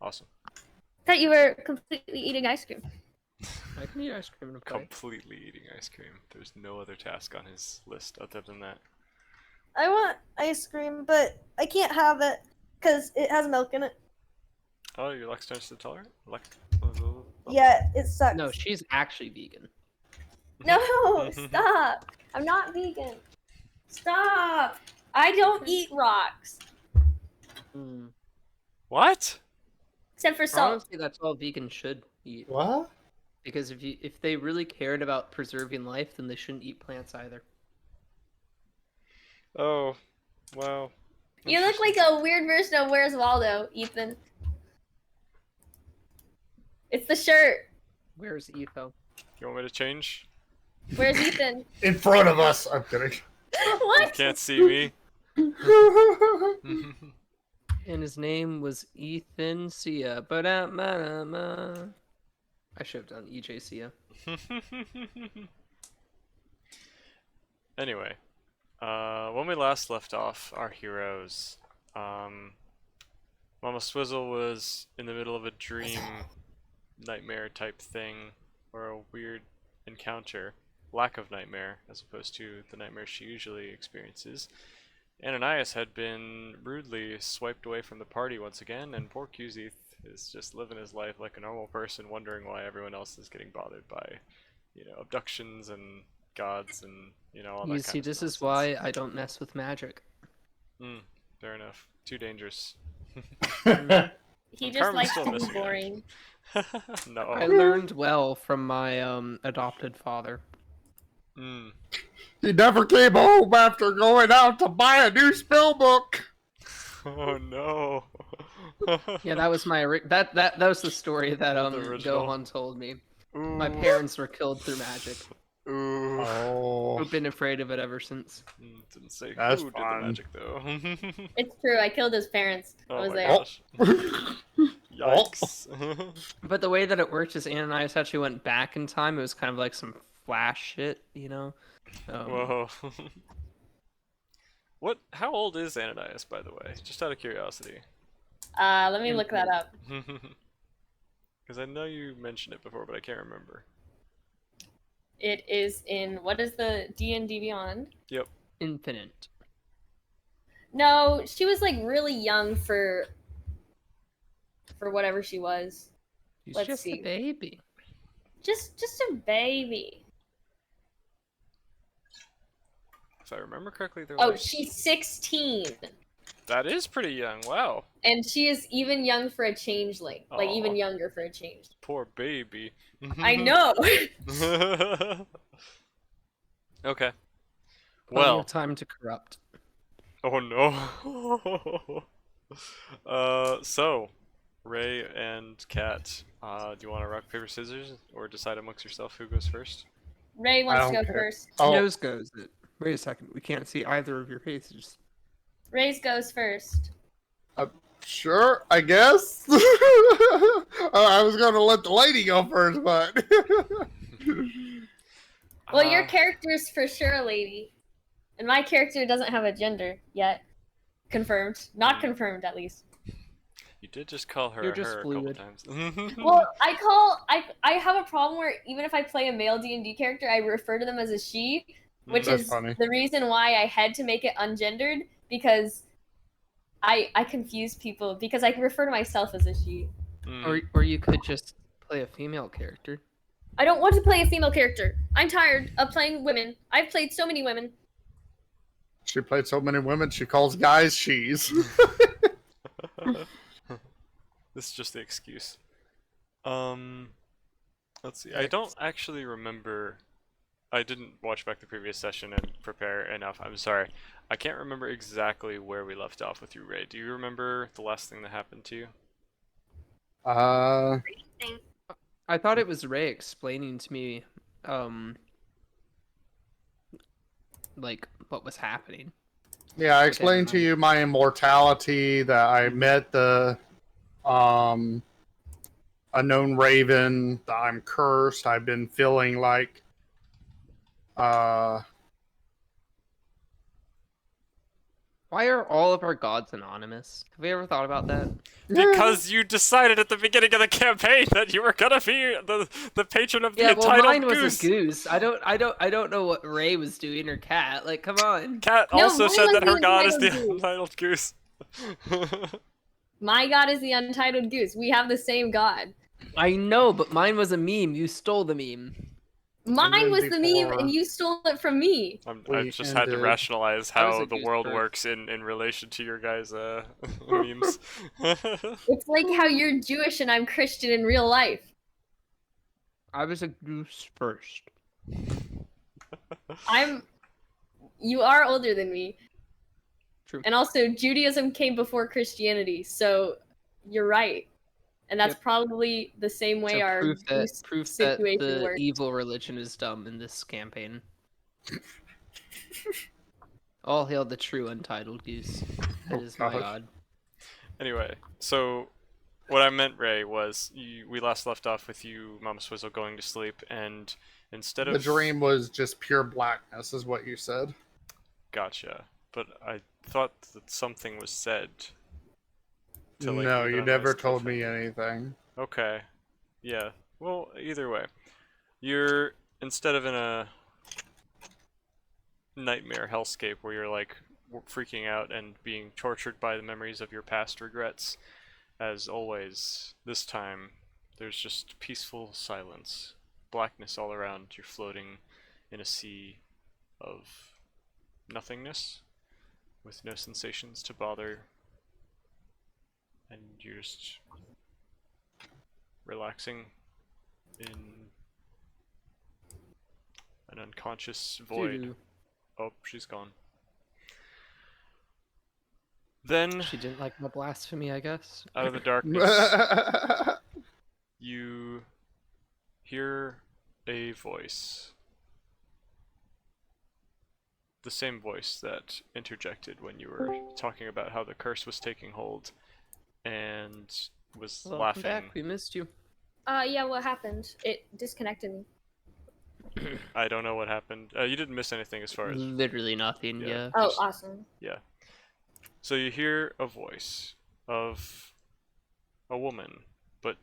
Awesome. Thought you were completely eating ice cream. I can eat ice cream in a plate. Completely eating ice cream. There's no other task on his list other than that. I want ice cream, but I can't have it because it has milk in it. Oh, you're lactose intolerant? Yeah, it sucks. No, she's actually vegan. No, stop. I'm not vegan. Stop. I don't eat rocks. What? Except for salt. Honestly, that's all vegans should eat. What? Because if they really cared about preserving life, then they shouldn't eat plants either. Oh, wow. You look like a weird version of Where's Waldo, Ethan. It's the shirt. Where's Etho? You want me to change? Where's Ethan? In front of us. I'm kidding. You What? can't see me. And his name was Ethan Sia. I should have done EJ Sia. Anyway, when we last left off, our heroes, Mama Swizzle was in the middle of a dream nightmare type thing, or a weird encounter, lack of nightmare, as opposed to the nightmare she usually experiences. Ananias had been rudely swiped away from the party once again, and poor Cusith is just living his life like a normal person, wondering why everyone else is getting bothered by, abductions and gods and, all that You kind see, of this nonsense. is why I don't mess with magic. Fair enough. Too dangerous. He just Carmen's likes still to be missing it. boring. No. I learned well from my adopted father. He never came home after going out to buy a new spell book. Oh no. Yeah, that was that was the story that original. Gohan told me. Ooh. My parents were killed through magic. Ooh. Oh. I've been afraid of it ever since. Didn't say That's who did fun. the magic though. It's true. I killed his parents. I Oh was my there. gosh. Yikes. But the way that it worked is Ananias actually went back in time. It was kind of like some Flash shit, Whoa. How old is Ananias, by the way? Just out of curiosity. Let me look that up. Because I know you mentioned it before, but I can't remember. It is in, what is the D&D Beyond? Yep. Infinite. No, she was like really young for whatever she was. He's Let's just see. a baby. Just a baby. If I remember correctly, they're Oh, like... she's 16. That is pretty young, wow. And she is even young for a changeling. Like, even Aw. younger for a change. Poor baby. I know! Okay. Plenty Well. of time to corrupt. Oh no. So, Ray and Kat, do you want to rock, paper, scissors, or decide amongst yourself who goes first? Ray wants to don't go care. first. Oh, Nose goes it. Wait a second. We can't see either of your faces. Ray's goes first. sure, I guess. I was going to let the lady go first, but... Well, your character's for sure a lady. And my character doesn't have a gender yet. Confirmed. Not confirmed, at least. You did just call her You're just her fluid. a couple times. Well, I have a problem where even if I play a male D&D character, I refer to them as a she, which That's is funny. the reason why I had to make it ungendered, because I confuse people, because I can refer to myself as a she. Or you could just play a female character. I don't want to play a female character. I'm tired of playing women. I've played so many women. She played so many women, she calls guys she's. This is just the excuse. Let's see. I don't actually remember. I didn't watch back the previous session and prepare enough. I'm sorry. I can't remember exactly where we left off with you, Ray. Do you remember the last thing that happened to you? I thought it was Ray explaining to me, like, what was happening. Yeah, I explained to you my immortality, that I met the unknown raven, that I'm cursed. I've been feeling like Why are all of our gods anonymous? Have we ever thought about that? Because you decided at the beginning of the campaign that you were gonna be the patron of the Yeah, well, entitled mine was goose. a goose. I don't know what Ray was doing or Cat. Like, come on. Kat No, also mine said was that the her god is the entitled goose. entitled goose. My god is the untitled goose. We have the same god. I know, but mine was a meme. You stole the meme. Mine then was the meme, before and you stole it from me. I've we just had to ended, rationalize I was how a the goose world first. works in relation to your guys' memes. It's like how you're Jewish and I'm Christian in real life. I was a goose first. You are older than me. True. And also, Judaism came before Christianity, so you're right. And that's Yep. probably the same way So our proof that goose the situation works. evil religion is dumb in this campaign. All hail the true untitled goose. That is my gosh. god. Anyway, so what I meant, Ray, was we last left off with you, Mama Swizzle, going to sleep, and instead of the dream was just pure blackness, is what you said. Gotcha, but I thought that something was said. To, like, No, leave it you on a never nice told me cliffhanger. anything. Okay, yeah. Well, either way, you're instead of in a nightmare hellscape where you're like freaking out and being tortured by the memories of your past regrets. As always, this time there's just peaceful silence, blackness all around. You're floating in a sea of nothingness with no sensations to bother, and you're just relaxing in an unconscious void. Doo-doo. Oh, she's gone. Then, She didn't like my blasphemy, I guess. out of the darkness, you hear a voice. The same voice that interjected when you were talking about how the curse was taking hold and was Welcome laughing. back. We missed you. Yeah, what happened? It disconnected me. I don't know what happened. You didn't miss anything as far as... Literally nothing. Yeah. Yeah. Oh, Just- awesome. Yeah. So you hear a voice of a woman, but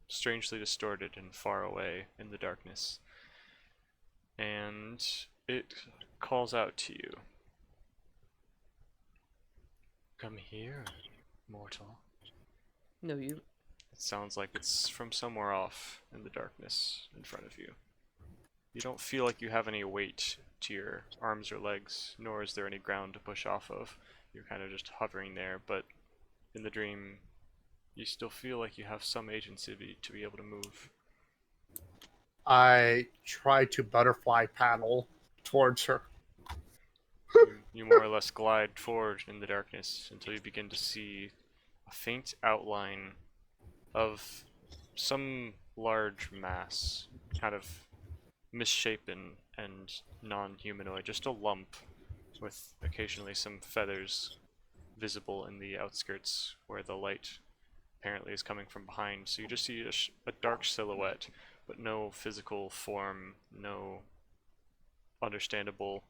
strangely distorted and far away in the darkness. And it calls out to you. Come here, mortal. No, you. It sounds like it's from somewhere off in the darkness in front of you. You don't feel like you have any weight to your arms or legs, nor is there any ground to push off of. You're kind of just hovering there, but in the dream, you still feel like you have some agency to be able to move. I tried to butterfly paddle towards her. You more or less glide forward in the darkness until you begin to see a faint outline of some large mass, kind of misshapen and non-humanoid, just a lump with occasionally some feathers visible in the outskirts where the light apparently is coming from behind. So you just see a dark silhouette, but no physical form, no understandable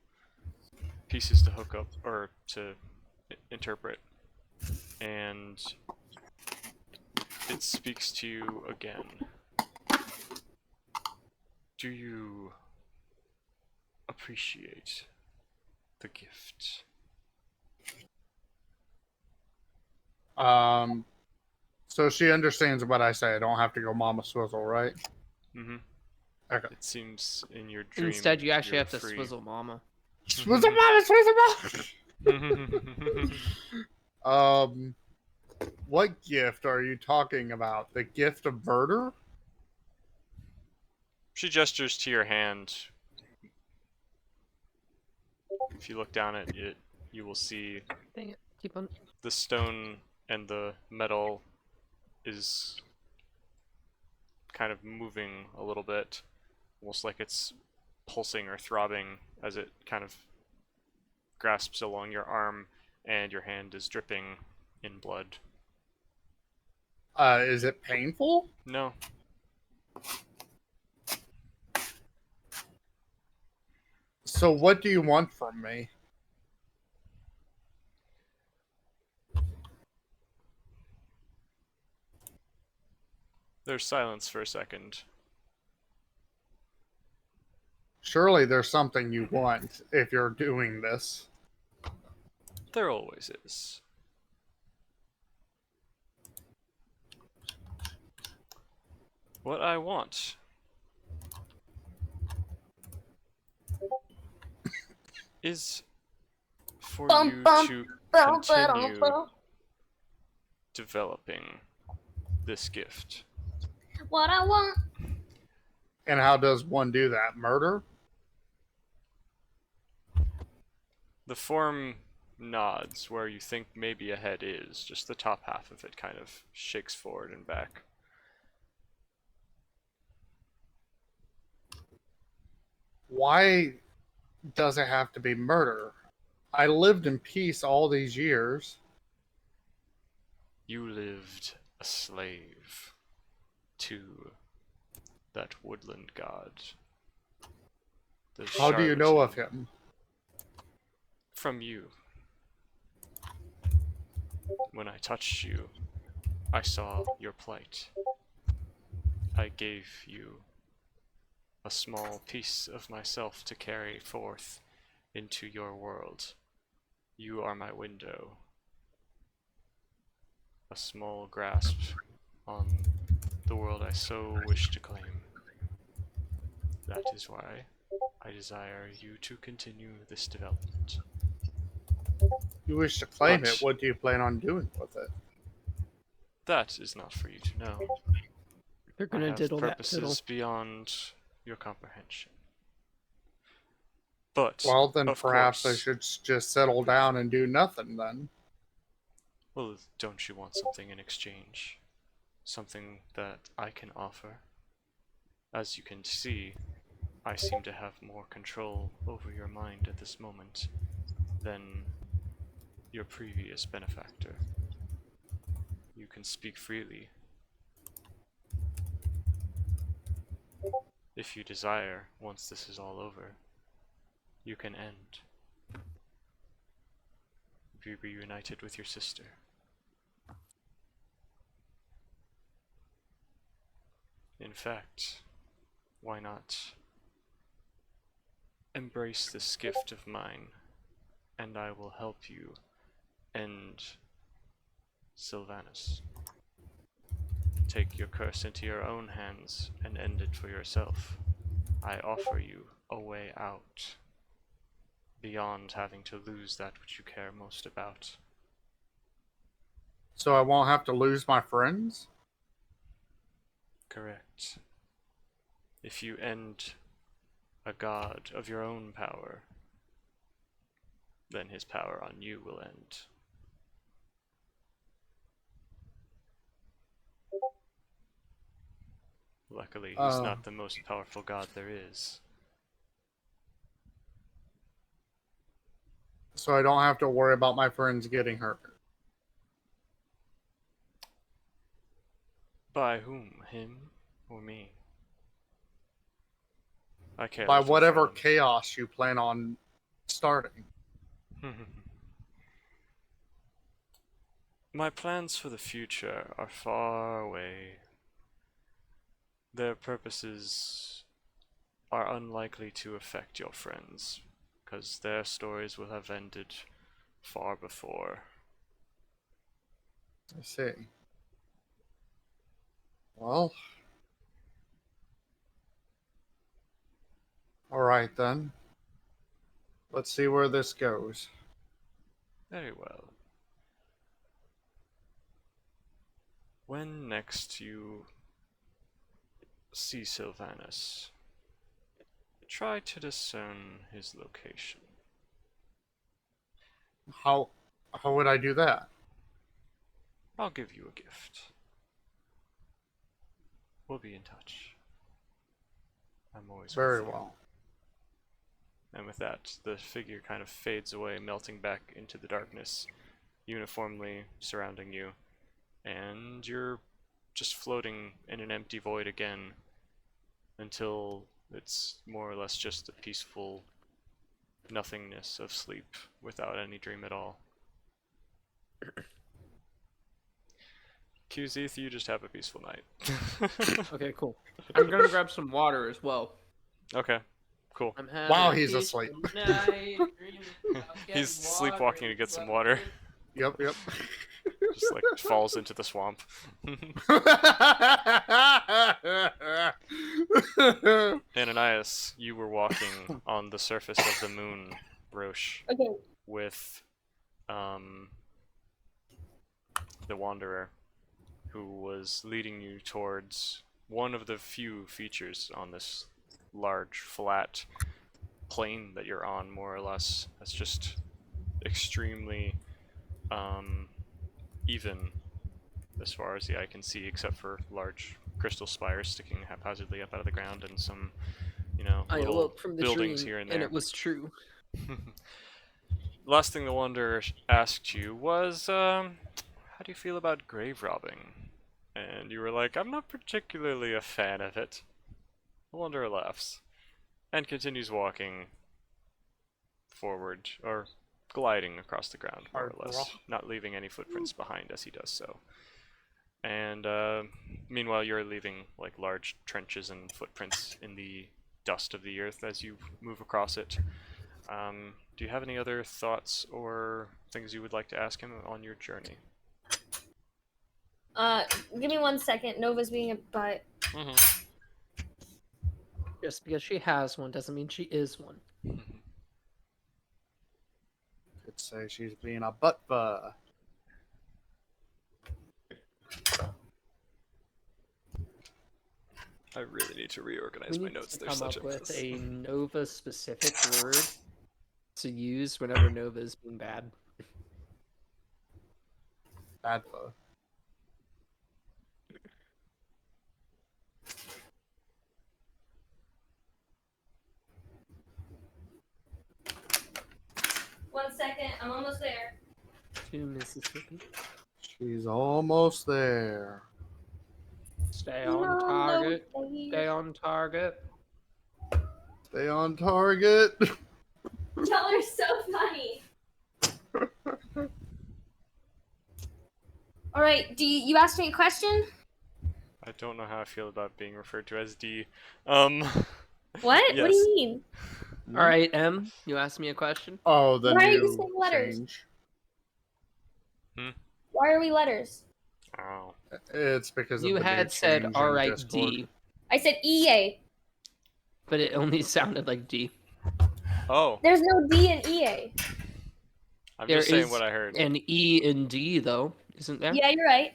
pieces to hook up or to interpret. And it speaks to you again. Do you appreciate the gift? So she understands what I say. I don't have to go Mama Swizzle, right? Mm-hmm. Okay. It seems in your dream. Instead, you actually you're have to free. swizzle mama. Swizzle Mama, Swizzle Mama! What gift are you talking about? The gift of murder? She gestures to your hand. If you look down at it, you will see Dang it. Keep on. the stone and the metal is kind of moving a little bit, almost like it's pulsing or throbbing as it kind of grasps along your arm, and your hand is dripping in blood. Is it painful? No. So what do you want from me? There's silence for a second. Surely there's something you want if you're doing this. There always is. What I want is for Bum, you bum, to bum, continue bum. developing this gift. What I want. And how does one do that? Murder? The form nods where you think maybe a head is, just the top half of it kind of shakes forward and back. Why does it have to be murder? I lived in peace all these years. You lived a slave to that woodland god. The How do you know of charlatan. him? From you. When I touched you, I saw your plight. I gave you a small piece of myself to carry forth into your world. You are my window. A small grasp on the world I so wish to claim. That is why I desire you to continue this development. You wish to claim But it. What do you plan on doing with it? that is not for you to know. They're I gonna have diddle that purposes fiddle. beyond your comprehension. But, Well, then of perhaps I course, should just settle down and do nothing then. well, don't you want something in exchange? Something that I can offer? As you can see, I seem to have more control over your mind at this moment than your previous benefactor. You can speak freely. If you desire, once this is all over, you can end. Be reunited with your sister. In fact, why not embrace this gift of mine, and I will help you end Sylvanus. Take your curse into your own hands and end it for yourself. I offer you a way out, beyond having to lose that which you care most about. So I won't have to lose my friends? Correct. If you end a god of your own power, then his power on you will end. Luckily, he's not the most powerful god there is. So I don't have to worry about my friends getting hurt. By whom? Him or me? I care By little for whatever them. chaos you plan on starting. My plans for the future are far away. Their purposes are unlikely to affect your friends, because their stories will have ended far before. I see. Well. Alright then. Let's see where this goes. Very well. When next you see Sylvanus, try to discern his location. How would I do that? I'll give you a gift. We'll be in touch. I'm always Very with you. well. And with that, the figure kind of fades away, melting back into the darkness, uniformly surrounding you. And you're just floating in an empty void again until it's more or less just a peaceful nothingness of sleep without any dream at all. QZ, you just have a peaceful night. Okay, cool. I'm gonna grab some water as well. Okay, cool. I'm having Wow, a he's peaceful asleep. night, dreaming about He's getting sleepwalking to get some water. Yep, yep. Just like falls into the swamp. Ananias, you were walking on the surface of the moon, Roche, Okay. with the Wanderer, who was leading you towards one of the few features on this large, flat plane that you're on, more or less. That's just extremely even as far as the eye can see, except for large crystal spires sticking haphazardly up out of the ground and some, I little awoke from the buildings dream, here and and there. it was true. Last thing the Wanderer asked you was, how do you feel about grave robbing? And you were like, I'm not particularly a fan of it. The Wanderer laughs and continues walking forward, or gliding across the ground, more or less, not leaving any footprints behind as he does so. And meanwhile, you're leaving like large trenches and footprints in the dust of the earth as you move across it. Do you have any other thoughts or things you would like to ask him on your journey? Give me 1 second. Nova's being a butt. Just because she has one doesn't mean she is one. Could say she's being a butt fur. I really need to reorganize We my need notes. to There's come such up a with mess. a Nova-specific word to use whenever Nova is being bad. Bad fur. One second. I'm almost there. To Mississippi. She's almost there. Stay No, on target. please. Stay on target. Stay on target. Y'all are so funny. All right. You asked me a question? I don't know how I feel about being referred to as D. What? Yes. What do you mean? All right, M, you asked me a question. Oh, the Why are you new saying letters? change. Why are we letters? Oh. It's because You of the new had said, change all in right, Discord. D, I said EA. but it only sounded like D. Oh. There's no D in EA. I'm There just saying is what I heard. an E in D, though, isn't there? Yeah, you're right.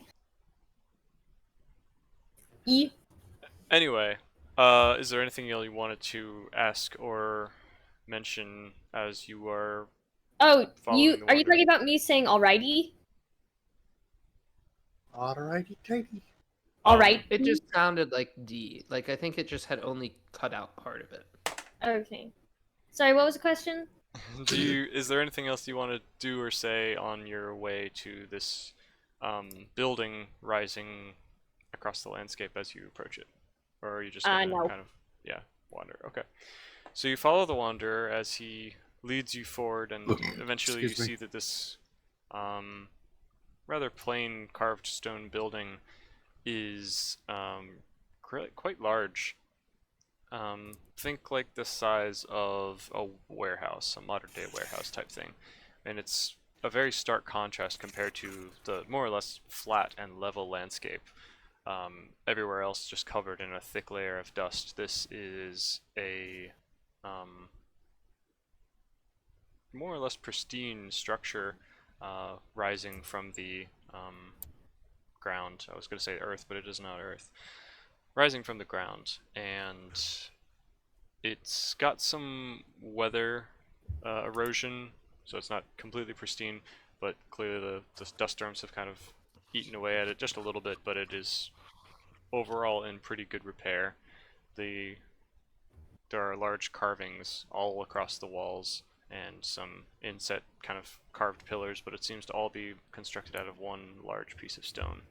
E. Anyway, is there anything else you wanted to ask or mention as you are Oh, following the are you Wanderer? talking about me saying alrighty? Alrighty, Katie. All right. It just sounded like D. Like, I think it just had only cut out part of it. Okay. Sorry, what was the question? Is there anything else you want to do or say on your way to this building rising across the landscape as you approach it? Or are you just gonna No. kind of, wander? Okay. So you follow the Wanderer as he leads you forward, and eventually you Excuse me. see that this rather plain carved stone building is quite large. Think like the size of a warehouse, a modern day warehouse type thing. And it's a very stark contrast compared to the more or less flat and level landscape. Everywhere else just covered in a thick layer of dust. This is a more or less pristine structure rising from the ground. I was going to say earth, but it is not earth. Rising from the ground, and it's got some weather erosion, so it's not completely pristine, but clearly the dust storms have kind of eaten away at it just a little bit, but it is overall in pretty good repair. There are large carvings all across the walls and some inset kind of carved pillars, but it seems to all be constructed out of one large piece of stone,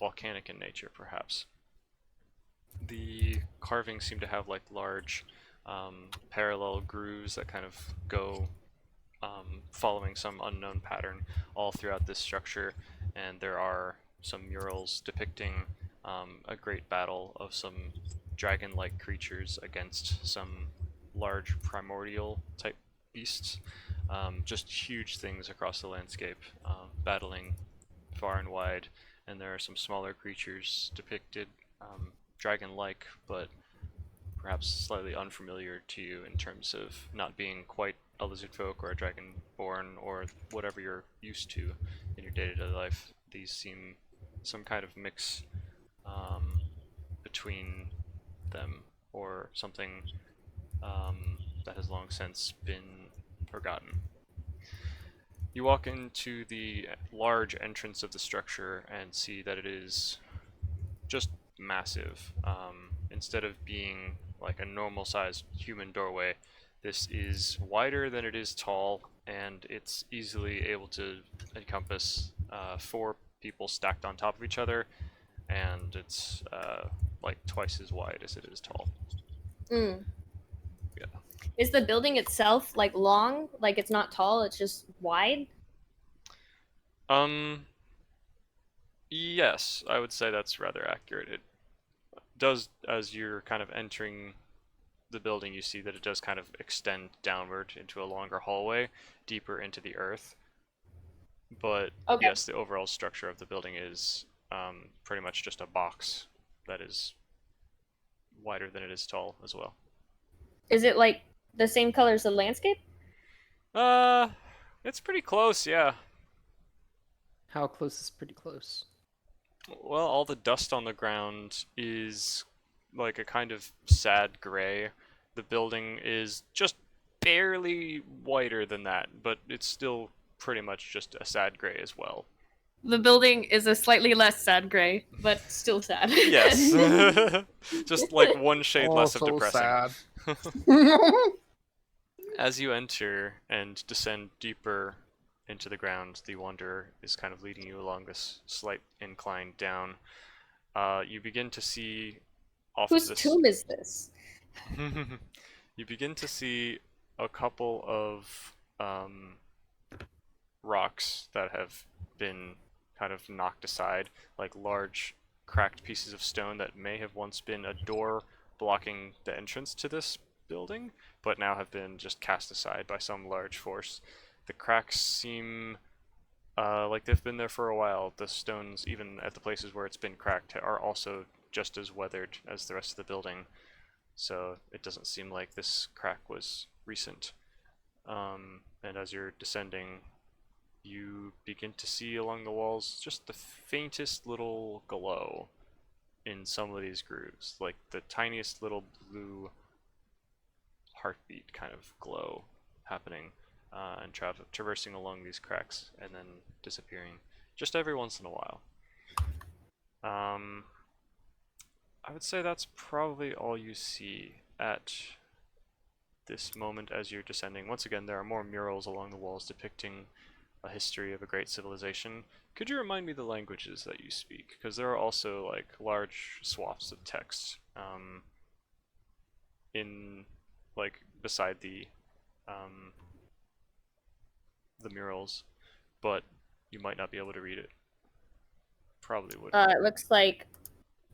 volcanic in nature perhaps. The carvings seem to have like large parallel grooves that kind of go following some unknown pattern all throughout this structure, and there are some murals depicting a great battle of some dragon-like creatures against some large primordial type beasts. Just huge things across the landscape, battling far and wide. And there are some smaller creatures depicted, dragon-like, but perhaps slightly unfamiliar to you in terms of not being quite a lizard folk or a dragonborn or whatever you're used to in your day-to-day life. These seem some kind of mix between them or something that has long since been forgotten. You walk into the large entrance of the structure and see that it is just massive. Instead of being like a normal sized human doorway, this is wider than it is tall, and it's easily able to encompass 4 people stacked on top of each other, and it's like twice as wide as it is tall. Mm. Yeah. Is the building itself like long? Like it's not tall, it's just wide? Yes, I would say that's rather accurate. It does, as you're kind of entering the building, you see that it does kind of extend downward into a longer hallway, deeper into the earth. But Okay. yes, the overall structure of the building is pretty much just a box that is wider than it is tall as well. Is it like the same color as the landscape? Uh, it's pretty close, yeah. How close is pretty close? Well, all the dust on the ground is like a kind of sad gray. The building is just barely whiter than that, but it's still pretty much just a sad gray as well. The building is a slightly less sad gray, but still sad. Yes. Just like one shade Oh, less of so depressing. sad. As you enter and descend deeper into the ground, the Wanderer is kind of leading you along this slight incline down. You begin to see off Whose to the tomb is this? you begin to see a couple of rocks that have been kind of knocked aside, like large cracked pieces of stone that may have once been a door blocking the entrance to this building, but now have been just cast aside by some large force. The cracks seem like they've been there for a while. The stones, even at the places where it's been cracked, are also just as weathered as the rest of the building. So it doesn't seem like this crack was recent. And as you're descending, you begin to see along the walls just the faintest little glow in some of these grooves, like the tiniest little blue heartbeat kind of glow happening and traversing along these cracks and then disappearing just every once in a while. I would say that's probably all you see at this moment as you're descending. Once again, there are more murals along the walls depicting a history of a great civilization. Could you remind me the languages that you speak? Because there are also like large swaths of text in like beside the murals, but you might not be able to read it. Probably would. It looks like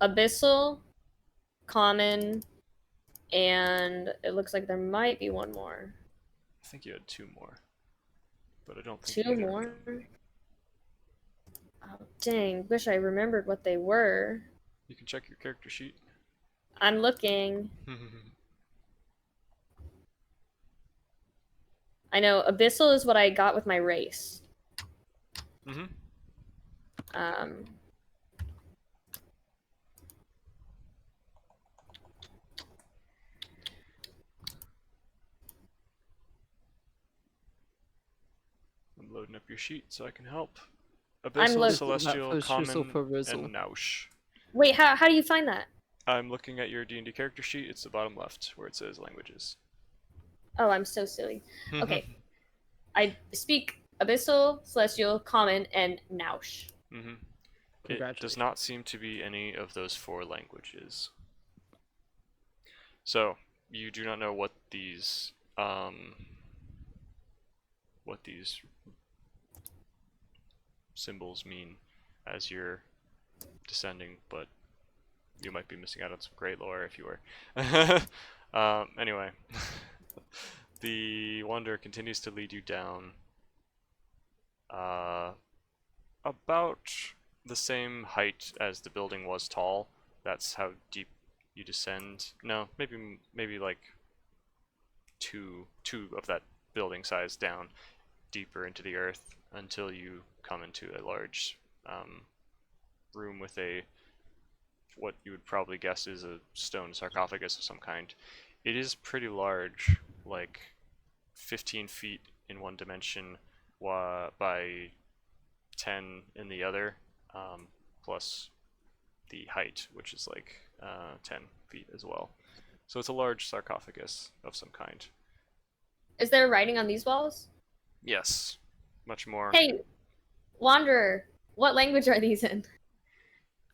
Abyssal, Common, and it looks like there might be one more. I think you had 2 more, but I don't think Two either more? of them. Oh, dang. Wish I remembered what they were. You can check your character sheet. I'm looking. I know Abyssal is what I got with my race. Mm-hmm. Um, I'm loading up your sheet so I can help. I'm Abyssal, look- Celestial, That Common, Abyssal for Rizzle. and Naush. wait, how do you find that? I'm looking at your D&D character sheet. It's the bottom left where it says languages. Oh, I'm so silly. Okay. I speak Abyssal, Celestial, Common, and Naush. It does Congratulations. not seem to be any of those 4 languages. So, you do not know what these symbols mean as you're descending, but you might be missing out on some great lore if you were. Anyway, the Wanderer continues to lead you down about the same height as the building was tall. That's how deep you descend. No, maybe like two of that building size down deeper into the earth until you come into a large room with a what you would probably guess is a stone sarcophagus of some kind. It is pretty large, like 15 feet in one dimension by 10 in the other, plus the height, which is like 10 feet as well. So it's a large sarcophagus of some kind. Is there writing on these walls? Yes, much more. Hey, Wanderer, what language are these in?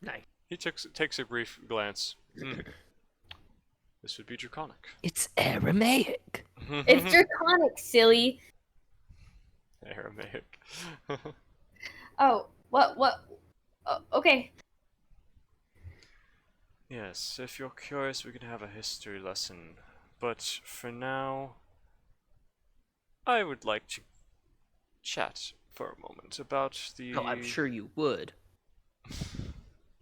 Nice. He takes a brief glance. This would be Draconic. It's Aramaic. It's Draconic, silly. Aramaic. Oh, what? Oh, okay. Yes, if you're curious, we can have a history lesson. But for now, I would like to chat for a moment about the. Oh, I'm sure you would.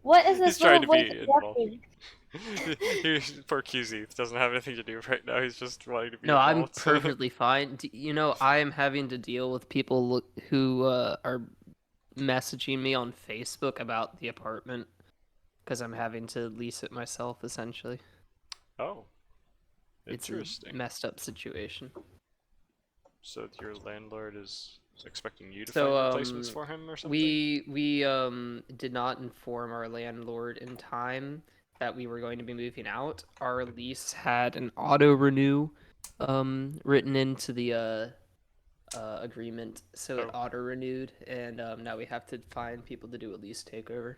What is He's this trying little to voice be suggesting? Poor QZ doesn't have anything to do right now. He's just wanting to be No, I'm involved. perfectly fine. You know, I am having to deal with people who are messaging me on Facebook about the apartment because I'm having to lease it myself, essentially. Oh, It's interesting. a messed up situation. So your landlord is expecting you to So, find replacements for him or something? we did not inform our landlord in time that we were going to be moving out. Our lease had an auto renew written into the agreement, so it Oh. auto renewed, and now we have to find people to do a lease takeover.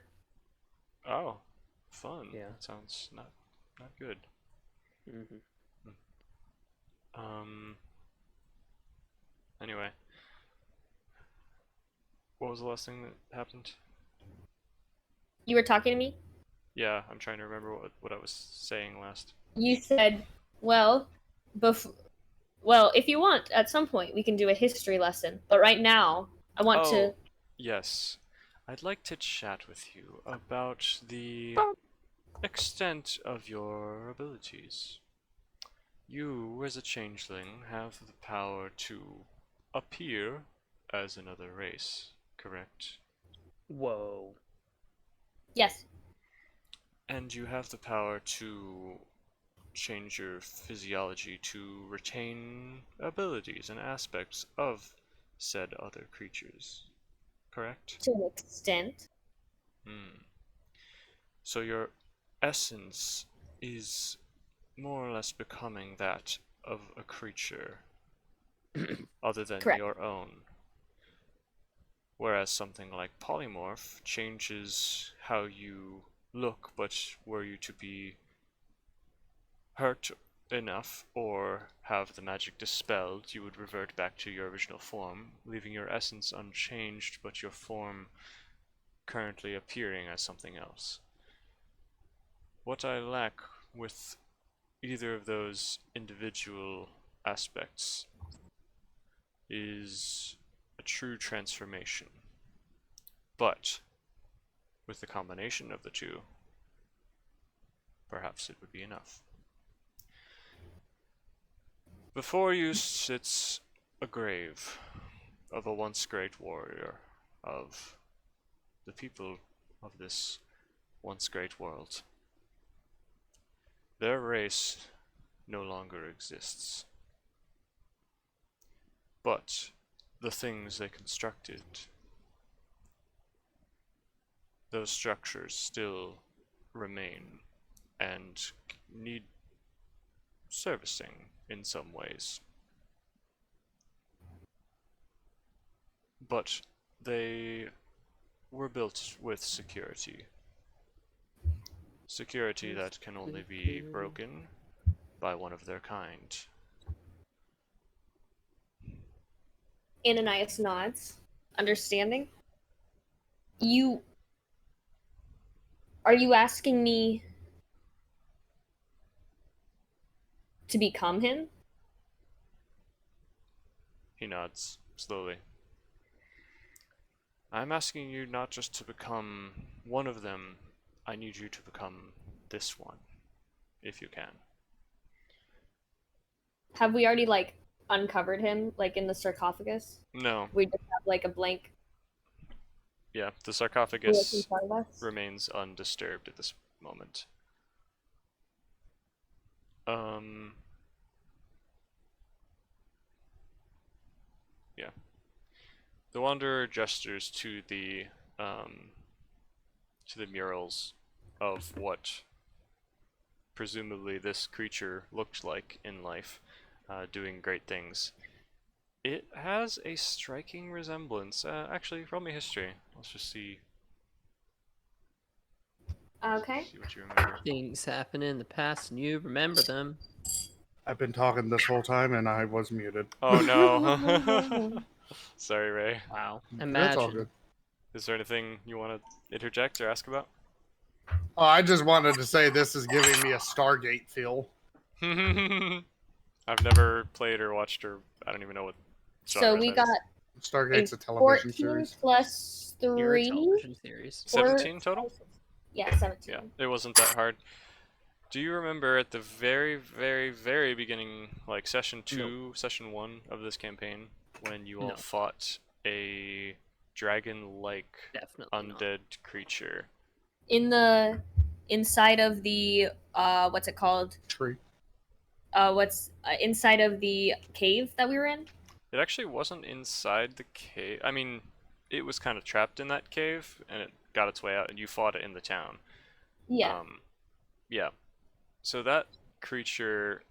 Oh, fun. Yeah. That sounds not good. Mm-hmm. Anyway, what was the last thing that happened? You were talking to me? Yeah, I'm trying to remember what I was saying last. You said, well, if you want, at some point, we can do a history lesson. But right now, I want to... Oh, yes. I'd like to chat with you about the extent of your abilities. You, as a changeling, have the power to appear as another race, correct? Whoa. Yes. And you have the power to change your physiology to retain abilities and aspects of said other creatures, correct? To an extent. So your essence is more or less becoming that of a creature other than Correct. your own. Whereas something like polymorph changes how you look, but were you to be hurt enough or have the magic dispelled, you would revert back to your original form, leaving your essence unchanged, but your form currently appearing as something else. What I lack with either of those individual aspects is a true transformation. But with the combination of the two, perhaps it would be enough. Before you sits a grave of a once great warrior of the people of this once great world. Their race no longer exists. But the things they constructed, those structures still remain and need servicing in some ways. But they were built with security. Security that can only be broken by one of their kind. Ananias nods, understanding. You Are you asking me to become him? He nods slowly. I'm asking you not just to become one of them, I need you to become this one, if you can. Have we already like uncovered him, like in the sarcophagus? No, We just have like a blank yeah, the look in sarcophagus front of us. remains undisturbed at this moment. Yeah. The Wanderer gestures um, to the murals of what presumably this creature looked like in life, doing great things. It has a striking resemblance. Actually, roll me history. Let's just Okay. see what you remember. Things happen in the past and you remember them. I've been talking this whole time and I was muted. Oh no. Sorry, Ray. Wow. That's all Imagine. good. Is there anything you want to interject or ask about? Oh, I just wanted to say this is giving me a Stargate feel. I've never played or watched or I don't even know what So genre we that got is. a Stargate's a television 14 series. plus Your 3. television series. 17 total? Yeah, 17. Yeah, it wasn't that hard. Do you remember at the very, very, very beginning, like session 2, session 1 of this campaign, when you all No. fought a dragon-like Definitely not. undead creature? In the inside of the what's it called? Tree. What's inside of the cave that we were in? It actually wasn't inside the cave. I mean, it was kind of trapped in that cave, and it got its way out, and you fought it in the town. Yeah. Yeah. So that creature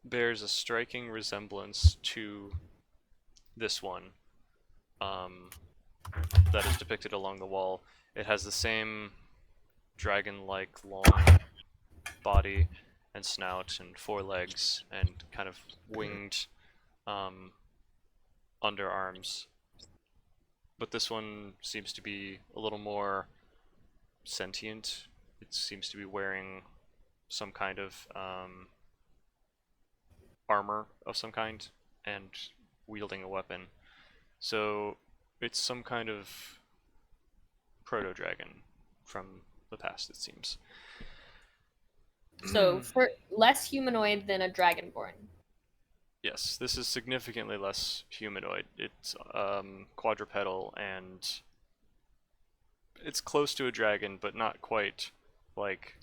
bears a striking resemblance to this one, that is depicted along the wall. It has the same dragon-like long body and snout and forelegs and kind of winged underarms. But this one seems to be a little more sentient. It seems to be wearing some kind of armor of some kind and wielding a weapon. So it's some kind of proto-dragon from the past, it seems. So for less humanoid than a dragonborn. Yes, this is significantly less humanoid. It's quadrupedal and it's close to a dragon, but not quite like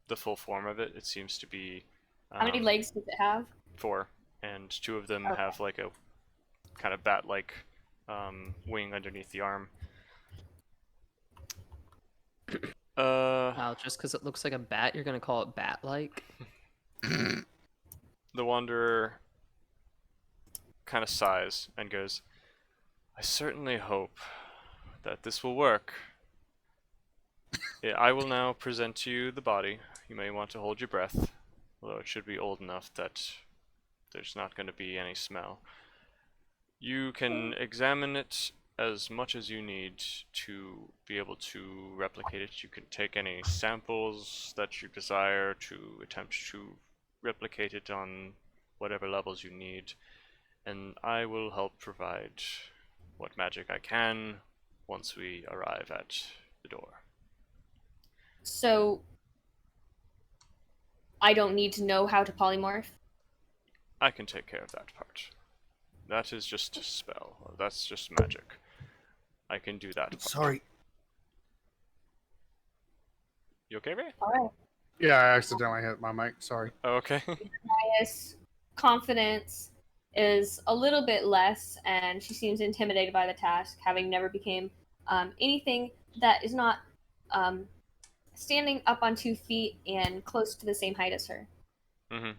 the full form of it. It seems to be How many legs does it have? 4, and 2 of them Okay. have like a kind of bat-like wing underneath the arm. Wow, just because it looks like a bat, you're gonna call it bat-like? The Wanderer kind of sighs and goes, I certainly hope that this will work. Yeah, I will now present to you the body. You may want to hold your breath, although it should be old enough that there's not going to be any smell. You can examine it as much as you need to be able to replicate it. You can take any samples that you desire to attempt to replicate it on whatever levels you need, and I will help provide what magic I can once we arrive at the door. So I don't need to know how to polymorph. I can take care of that part. That is just a spell. That's just magic. I can do that part. Sorry. You okay, Ray? All right. Yeah, I accidentally hit my mic. Sorry. Oh, okay. Maya's confidence is a little bit less, and she seems intimidated by the task, having never became anything that is not standing up on 2 feet and close to the same height as her. Mm-hmm.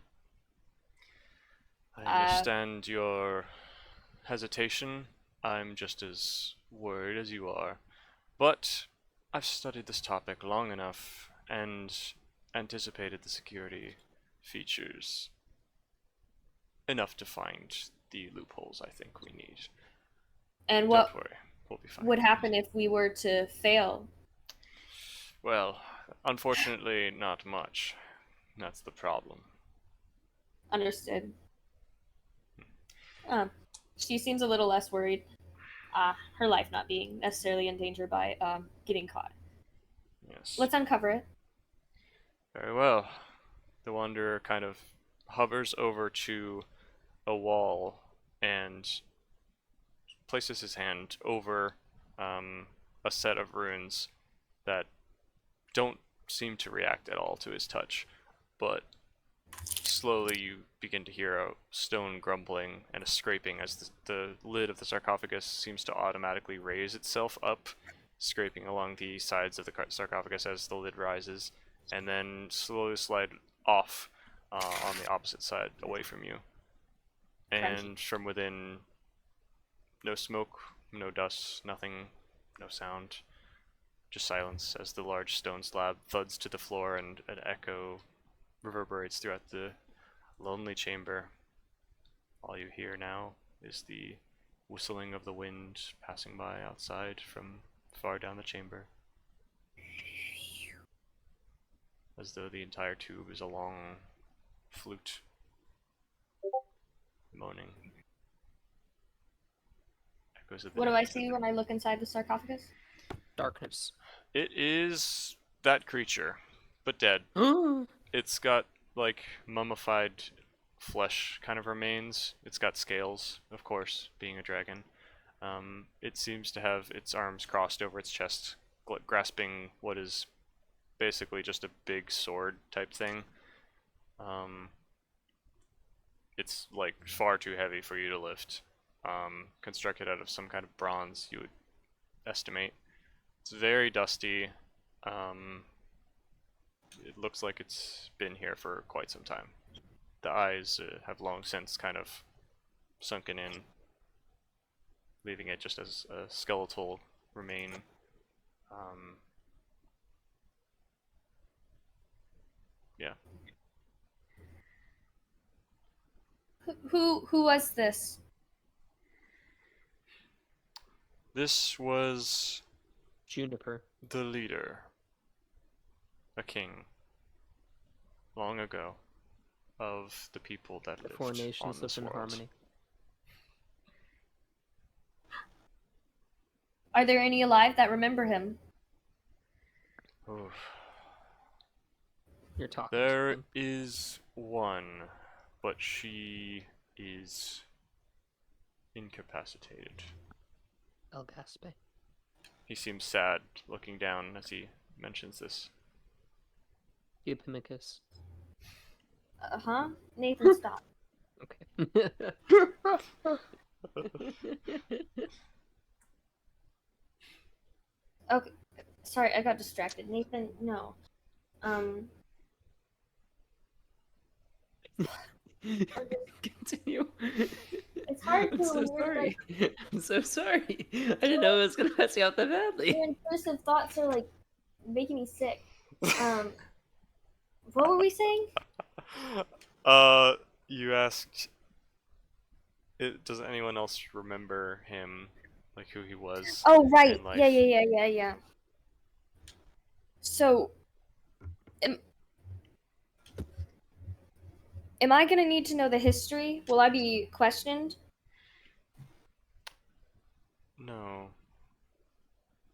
I understand your hesitation. I'm just as worried as you are. But I've studied this topic long enough and anticipated the security features enough to find the loopholes I think we need. And Don't what worry, we'll be fine. would happen if we were to fail? Well, unfortunately, not much. That's the problem. Understood. She seems a little less worried. Her life not being necessarily in danger by getting caught. Yes. Let's uncover it. Very well. The Wanderer kind of hovers over to a wall and places his hand over a set of runes that don't seem to react at all to his touch, but slowly you begin to hear a stone grumbling and a scraping as the lid of the sarcophagus seems to automatically raise itself up, scraping along the sides of the sarcophagus as the lid rises, and then slowly slide off on the opposite side away from you. And from within, no smoke, no dust, nothing, no sound, just silence as the large stone slab thuds to the floor and an echo reverberates throughout the lonely chamber. All you hear now is the whistling of the wind passing by outside from far down the chamber, as though the entire tube is a long flute moaning. Echoes of the What do I night. see when I look inside the sarcophagus? Darkness. It is that creature, but dead. It's got like mummified flesh kind of remains. It's got scales, of course, being a dragon. It seems to have its arms crossed over its chest, grasping what is basically just a big sword type thing. It's like far too heavy for you to lift. Constructed out of some kind of bronze, you would estimate. It's very dusty. It looks like it's been here for quite some time. The eyes have long since kind of sunken in, leaving it just as a skeletal remain. Yeah. Who was this? This was Juniper. the leader, a king, long ago, of the people that lived Four on nations this live in world. harmony. Are there any alive that remember him? Oof. You're talking to There them. is one, but she is incapacitated. El Gaspe. He seems sad, looking down as he mentions this. Give him a kiss. Uh-huh. Nathan, stop. Okay. Okay. Sorry, I got distracted. Nathan, no. Continue. It's hard I'm to so when you're sorry. I'm so sorry. I didn't know it was gonna mess you out that badly. your intrusive thoughts are like making me sick. What were we saying? You asked, does anyone else remember him, like who he was Oh, right. in life? Yeah. So, am I gonna need to know the history? Will I be questioned? No.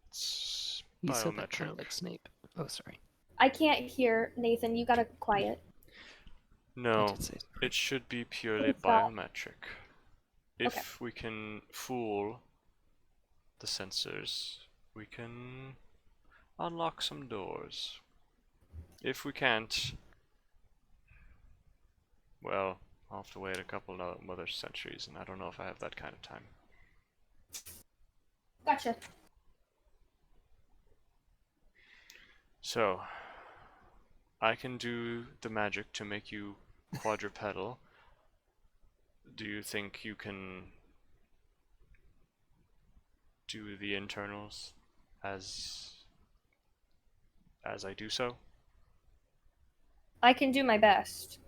It's He said that kind biometric. of like Snape. Oh, sorry. I can't hear, Nathan. You gotta quiet. I No, did say sorry. it should be purely It's not. biometric. If we can fool the sensors, we can unlock some doors. If we can't, well, I'll have to wait a couple of other centuries, and I don't know if I have that kind of time. Gotcha. So, I can do the magic to make you quadrupedal. Do you think you can do the internals as I do so? I can do my best.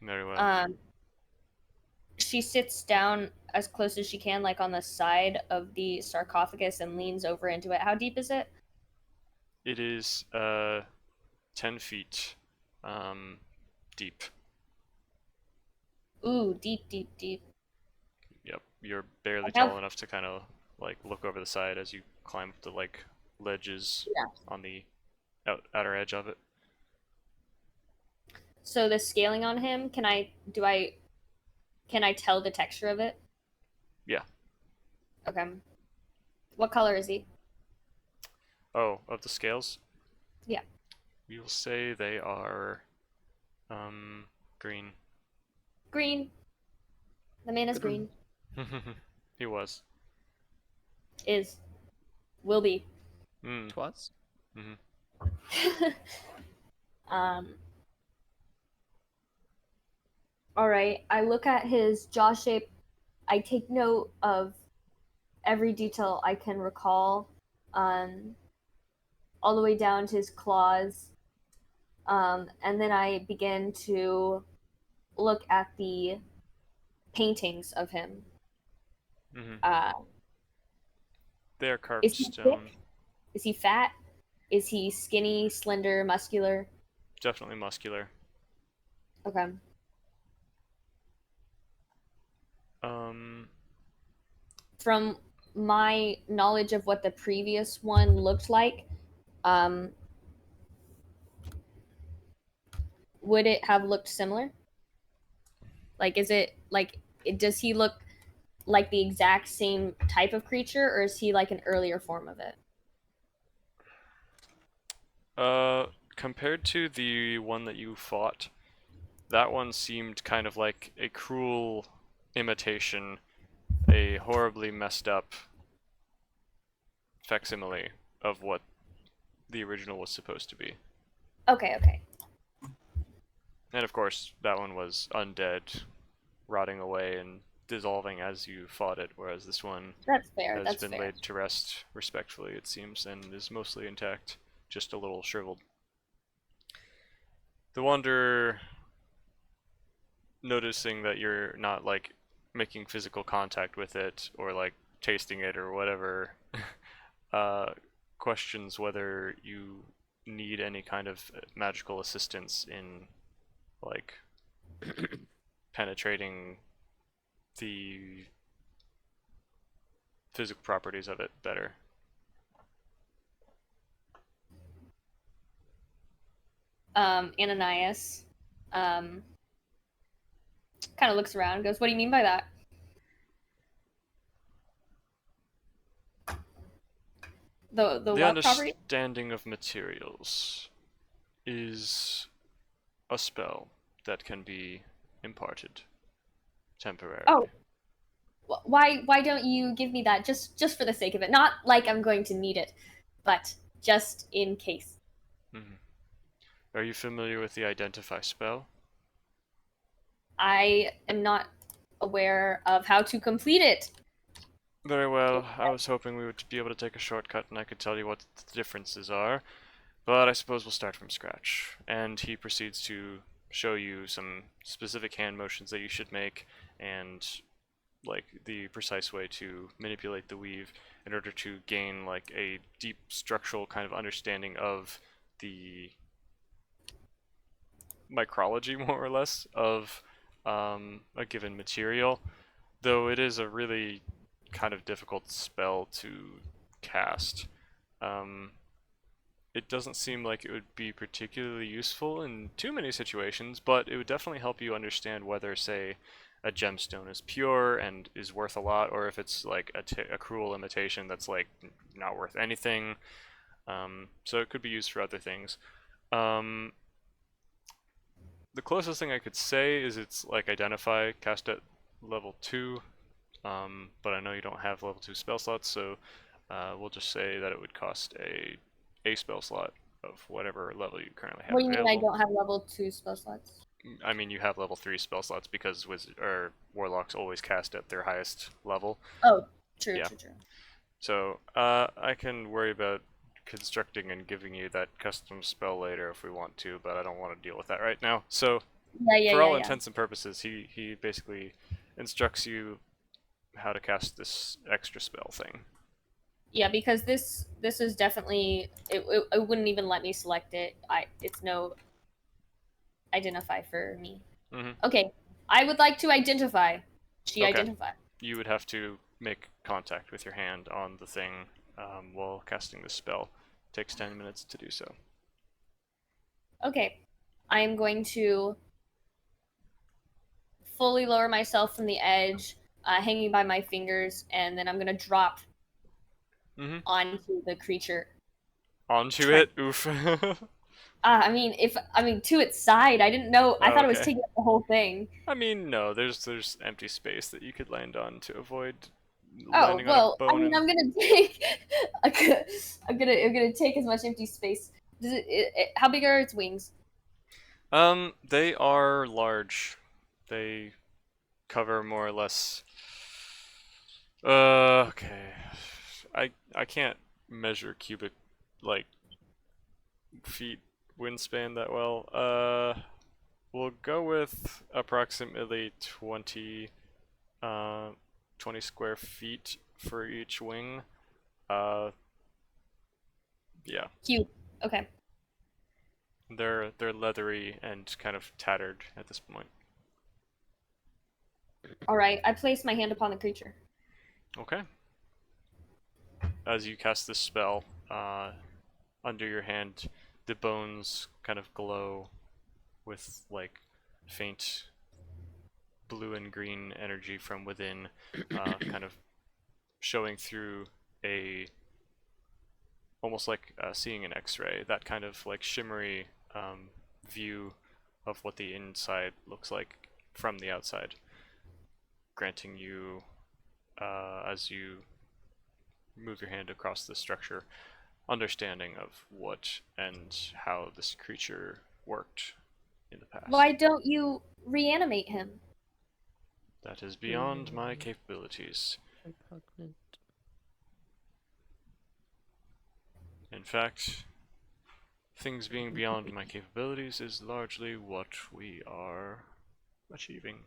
Very well. She sits down as close as she can, like on the side of the sarcophagus, and leans over into it. How deep is it? It is 10 feet deep. Ooh, deep, deep, deep. Yep, you're barely How? tall enough to kind of like look over the side as you climb up the like ledges Yeah. on the outer edge of it. So the scaling on him, can I tell the texture of it? Yeah. Okay. What color is he? Oh, of the scales? Yeah. We will say they are green. Green. The man is green. He was. Is. Will be. Mm. Twas. um. All right. I look at his jaw shape. I take note of every detail I can recall, um, all the way down to his claws. And then I begin to look at the paintings of him. Mm-hmm. Uh, They are carved is he stone. thick? Is he fat? Is he skinny, slender, muscular? Definitely muscular. Okay. Um, From my knowledge of what the previous one looked like, um, would it have looked similar? Like, is it like, does he look like the exact same type of creature, or is he like an earlier form of it? compared to the one that you fought, that one seemed kind of like a cruel imitation, a horribly messed up facsimile of what the original was supposed to be. Okay, okay. And of course, that one was undead, rotting away and dissolving as you fought it, whereas this one That's fair. has That's been fair. laid to rest respectfully, it seems, and is mostly intact, just a little shriveled. The Wanderer, noticing that you're not like making physical contact with it or like tasting it or whatever, uh, questions whether you need any kind of magical assistance in like penetrating the physical properties of it better. Ananias, um, kind of looks around and goes, "What do you mean by that?" The The what property? understanding of materials is a spell that can be imparted temporarily. Oh, why don't you give me that just for the sake of it? Not like I'm going to need it, but just in case. Mhm. Are you familiar with the identify spell? I am not aware of how to complete it. Very well. I was hoping we would be able to take a shortcut and I could tell you what the differences are, but I suppose we'll start from scratch. And he proceeds to show you some specific hand motions that you should make and like the precise way to manipulate the weave in order to gain like a deep structural kind of understanding of the micrology more or less of a given material, though it is a really kind of difficult spell to cast. Um, it doesn't seem like it would be particularly useful in too many situations, but it would definitely help you understand whether, say, a gemstone is pure and is worth a lot, or if it's like a cruel imitation that's like not worth anything. So it could be used for other things. Um, the closest thing I could say is it's like identify, cast at level 2, but I know you don't have level 2 spell slots, so we'll just say that it would cost a spell slot of whatever level you currently have What do you mean I available. don't have level 2 spell slots? I mean, you have level 3 spell slots because or warlocks always cast at their highest level. Oh, true, Yeah. true, true. So I can worry about constructing and giving you that custom spell later if we want to, but I don't want to deal with that right now. So Yeah, yeah, for yeah, all yeah. intents and purposes, he basically instructs you how to cast this extra spell thing. Yeah, because this is definitely it wouldn't even let me select it. It's no identify for me. Hmm. Okay, I would like to identify. She Okay. identify. You would have to make contact with your hand on the thing while casting this spell. Takes 10 minutes to do so. Okay, I am going to fully lower myself from the edge, hanging by my fingers, and then I'm gonna drop Hmm. onto the creature. Onto Try- it. Oof. I mean to its side. I didn't know. I thought it was Okay. taking up the whole thing. I mean, no. There's empty space that you could land on to avoid Oh landing on a well, I bone mean, and. I'm gonna take. I'm gonna take as much empty space. How big are its wings? They are large. They cover more or less. Okay. I can't measure cubic like feet wingspan that well. We'll go with approximately uh 20 square feet for each wing. Uh, yeah. Cute. Okay. They're leathery and kind of tattered at this point. All right. I place my hand upon the creature. Okay. As you cast this spell, under your hand, the bones kind of glow with like faint blue and green energy from within, kind of showing through a almost like seeing an X-ray. That kind of like shimmery view of what the inside looks like from the outside, granting you as you move your hand across the structure, understanding of what and how this creature worked in the past. Why don't you reanimate him? That is beyond my capabilities. Repugnant. In fact, things being beyond my capabilities is largely what we are achieving.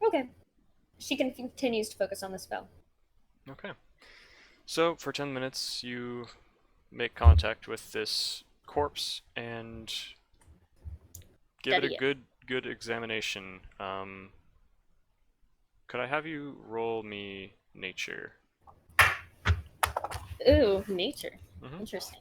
Okay. She continues to focus on the spell. Okay. So, for 10 minutes, you make contact with this corpse and give it Study a it. good examination. Could I have you roll me nature? Ooh, nature. Mm-hmm. Interesting.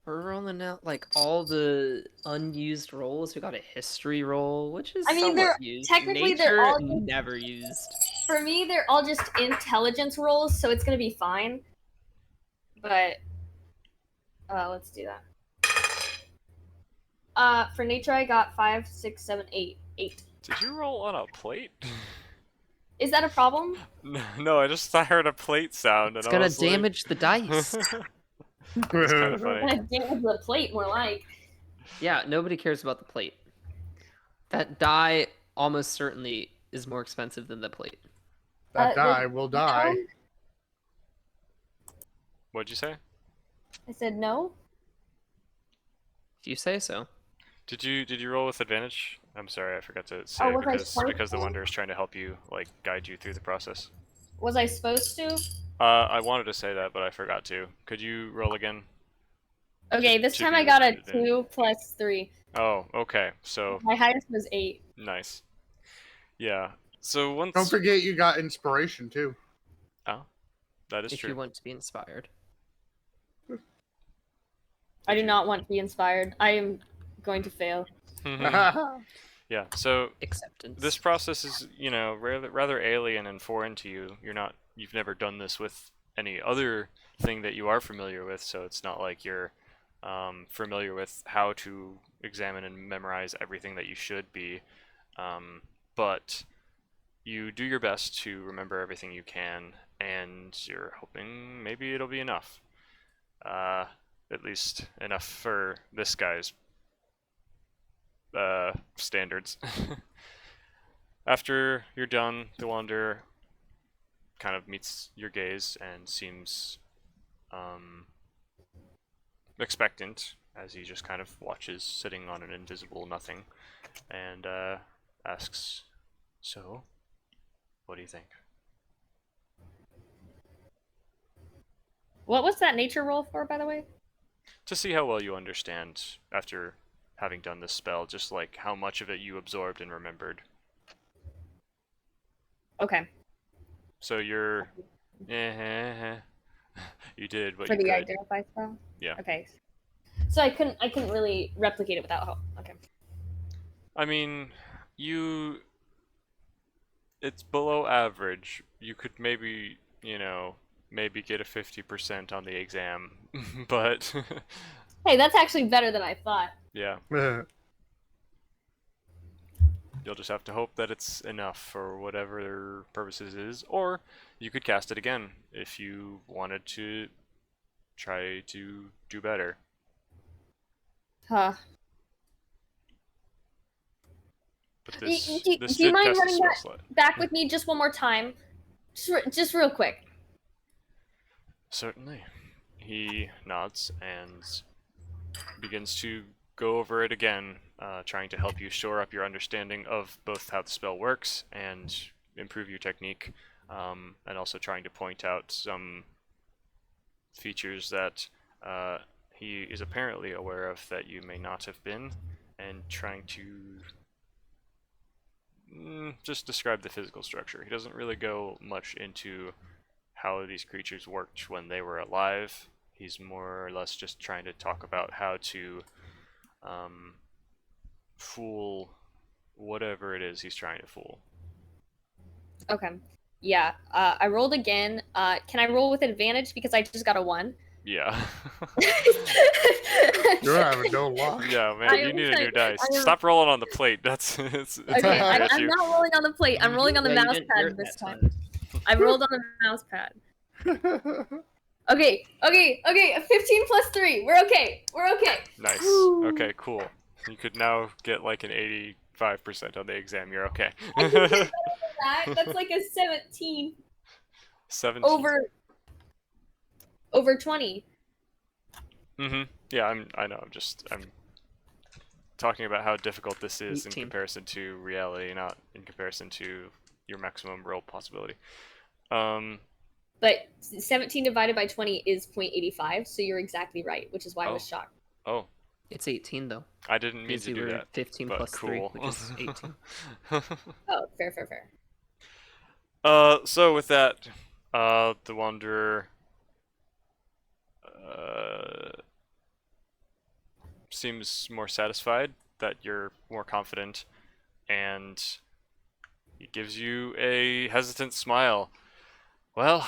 We're rolling out like all the unused rolls. We got a history roll, which is I mean, somewhat they're used. technically they're Nature all never used. for me. They're all just intelligence rolls, so it's gonna be fine. But let's do that. For nature, I got 5, 6, 7, 8. 8. Did you roll on a plate? Is that a problem? No, I just heard a plate sound and It's I gonna was like... damage the dice. It's kind of funny. Gonna damage the plate more like. Yeah, nobody cares about the plate. That die almost certainly is more expensive than the plate. That die The will die. no? What'd you say? I said no. If you say so. Did you roll with advantage? I'm sorry, I forgot to say Oh, it was I because supposed the to? Wonder is trying to help you, like, guide you through the process. Was I supposed to? I wanted to say that, but I forgot to. Could you roll again? Okay, this to time be I with got a advantage. 2 plus 3. Oh, okay. So My highest was 8. nice. Yeah. So once. Don't forget you got inspiration too. Oh, that is If true. you want to be inspired. I do not want to be inspired. I am going to fail. Yeah. So Acceptance. this process is, rather alien and foreign to you. You've never done this with any other thing that you are familiar with, so it's not like you're familiar with how to examine and memorize everything that you should be. But you do your best to remember everything you can, and you're hoping maybe it'll be enough. At least enough for this guy's standards. After you're done, the Wanderer kind of meets your gaze and seems expectant as he just kind of watches, sitting on an invisible nothing, and asks, "So, What do you think? What was that nature roll for, by the way? To see how well you understand after having done this spell, just like how much of it you absorbed and remembered. Okay. So you're, you did what For you the could. identify spell? Yeah. Okay. So I couldn't really replicate it without help. Okay. I mean, it's below average. You could maybe, maybe get a 50% on the exam, but Hey, that's actually better than I thought. yeah, you'll just have to hope that it's enough for whatever purposes it is, or you could cast it again if you wanted to try to do better. Huh. But Do, this do, this do you did mind test the running skill that set. back with me just one more time? Just real quick. Certainly. He nods and begins to go over it again, trying to help you shore up your understanding of both how the spell works and improve your technique, and also trying to point out some features that he is apparently aware of that you may not have been, and trying to just describe the physical structure. He doesn't really go much into how these creatures worked when they were alive. He's more or less just trying to talk about how to fool whatever it is he's trying to fool. Okay. Yeah. I rolled again. Can I roll with advantage because I just got a 1? Yeah. You're having no luck. Yeah, man, you need a new dice. I am- Stop rolling on the plate. It's Okay, aimed at I'm you. not rolling on the plate. I'm rolling on the Yeah, you mouse didn't hear pad it this that time. I rolled on the mouse pad. Okay. 15 plus 3. We're okay. We're okay. Nice. Woo. Okay, cool. You could now get like an 85% on the exam. You're okay. I can get better than that. That's like a 17 17. over 20. Yeah, I know. I'm talking about how difficult this is in 18. comparison to reality, not in comparison to your maximum roll possibility. But 17 divided by 20 is 0.85, so you're exactly right, which is why I was shocked. Oh, It's 18 though. I didn't mean Because to you do were that. 15 But plus 3, cool. which is 18. Oh, fair. So with that, the Wanderer seems more satisfied that you're more confident, and he gives you a hesitant smile. Well,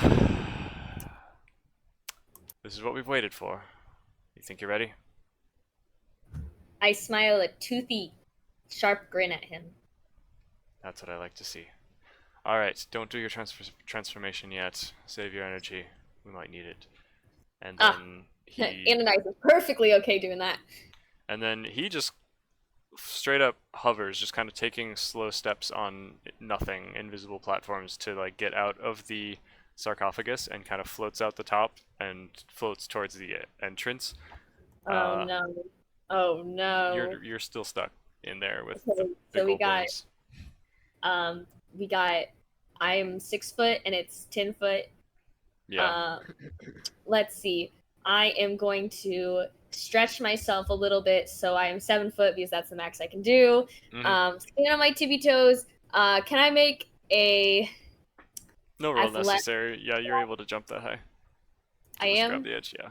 this is what we've waited for. You think you're ready? I smile a toothy, sharp grin at him. That's what I like to see. Alright, don't do your transformation yet. Save your energy. We might need it. And then Ananias is perfectly okay doing that. And then he just straight up hovers, just kind of taking slow steps on nothing, invisible platforms to like get out of the sarcophagus, and kind of floats out the top and floats towards the entrance. Oh no. Oh no. You're still stuck in there with Okay, the big so we old got bones. I'm 6 foot and it's 10 foot. Yeah. Let's see. I am going to stretch myself a little bit, so I am 7 foot because that's the max I can do. Stand on my tippy toes. Can I make a? No roll athletic- necessary. Yeah, you're able to jump that high. I Just am. grab the edge. Yeah,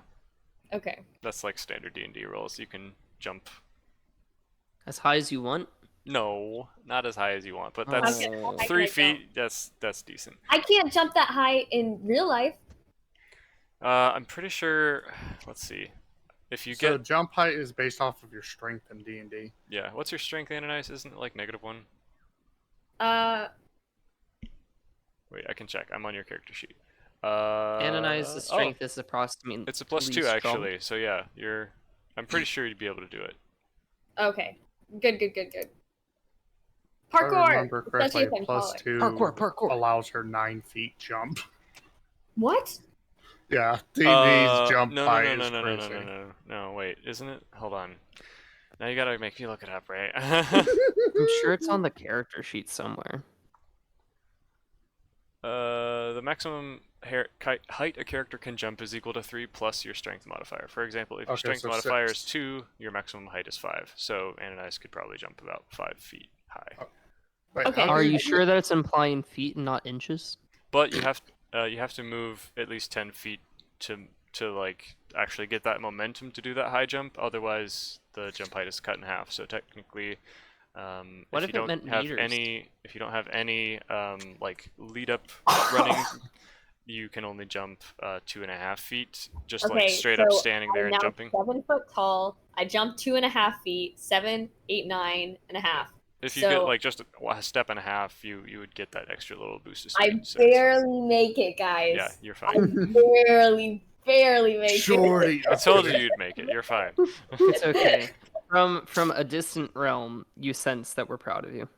Okay. that's like standard D&D rolls. You can jump. As high as you want? No, not as high as you want, but that's Oh. 3 How can I feet. That's decent. I can't jump that high in real life. I'm pretty sure. Let's see. If you So get jump height is based off of your strength in D&D. yeah, what's your strength, Ananias? Isn't it like -1? Wait, I can check. I'm on your character sheet. Ananias' strength is approximately. It's a +2 actually. So yeah, you're. I'm pretty sure you'd be able to do it. Okay. Good. If Parkour. I remember Especially correctly, if I'm +2 Parkour. allows her 9 feet jump. What? Yeah, D&D's jump no, height no, no, is no, no, crazy. no, wait, isn't it? Hold on. Now you gotta make me look it up, right? I'm sure it's on the character sheet somewhere. The maximum height a character can jump is equal to 3 plus your strength modifier. For example, if your Okay, strength so modifier is 6. 2, your maximum height is 5. So Ananias could probably jump about 5 feet high. Wait, Okay. how Are do you sure that it's implying feet and not inches? But you have to move at least 10 feet to like actually get that momentum to do that high jump. Otherwise, the jump height is cut in half. So technically, What if if you it don't meant have meters? any like lead up running, you can only jump 2.5 feet, just like Okay, straight up so standing there I'm and now jumping. 7 foot tall. I jump 2.5 feet, 7, 8, 9.5. If you get So like just a step and a half, you would get that extra little boost of speed. I So barely make it, guys. yeah, you're I fine. barely make it. Shorty? I told you you'd make it. You're fine. It's okay. From a distant realm, you sense that we're proud of you.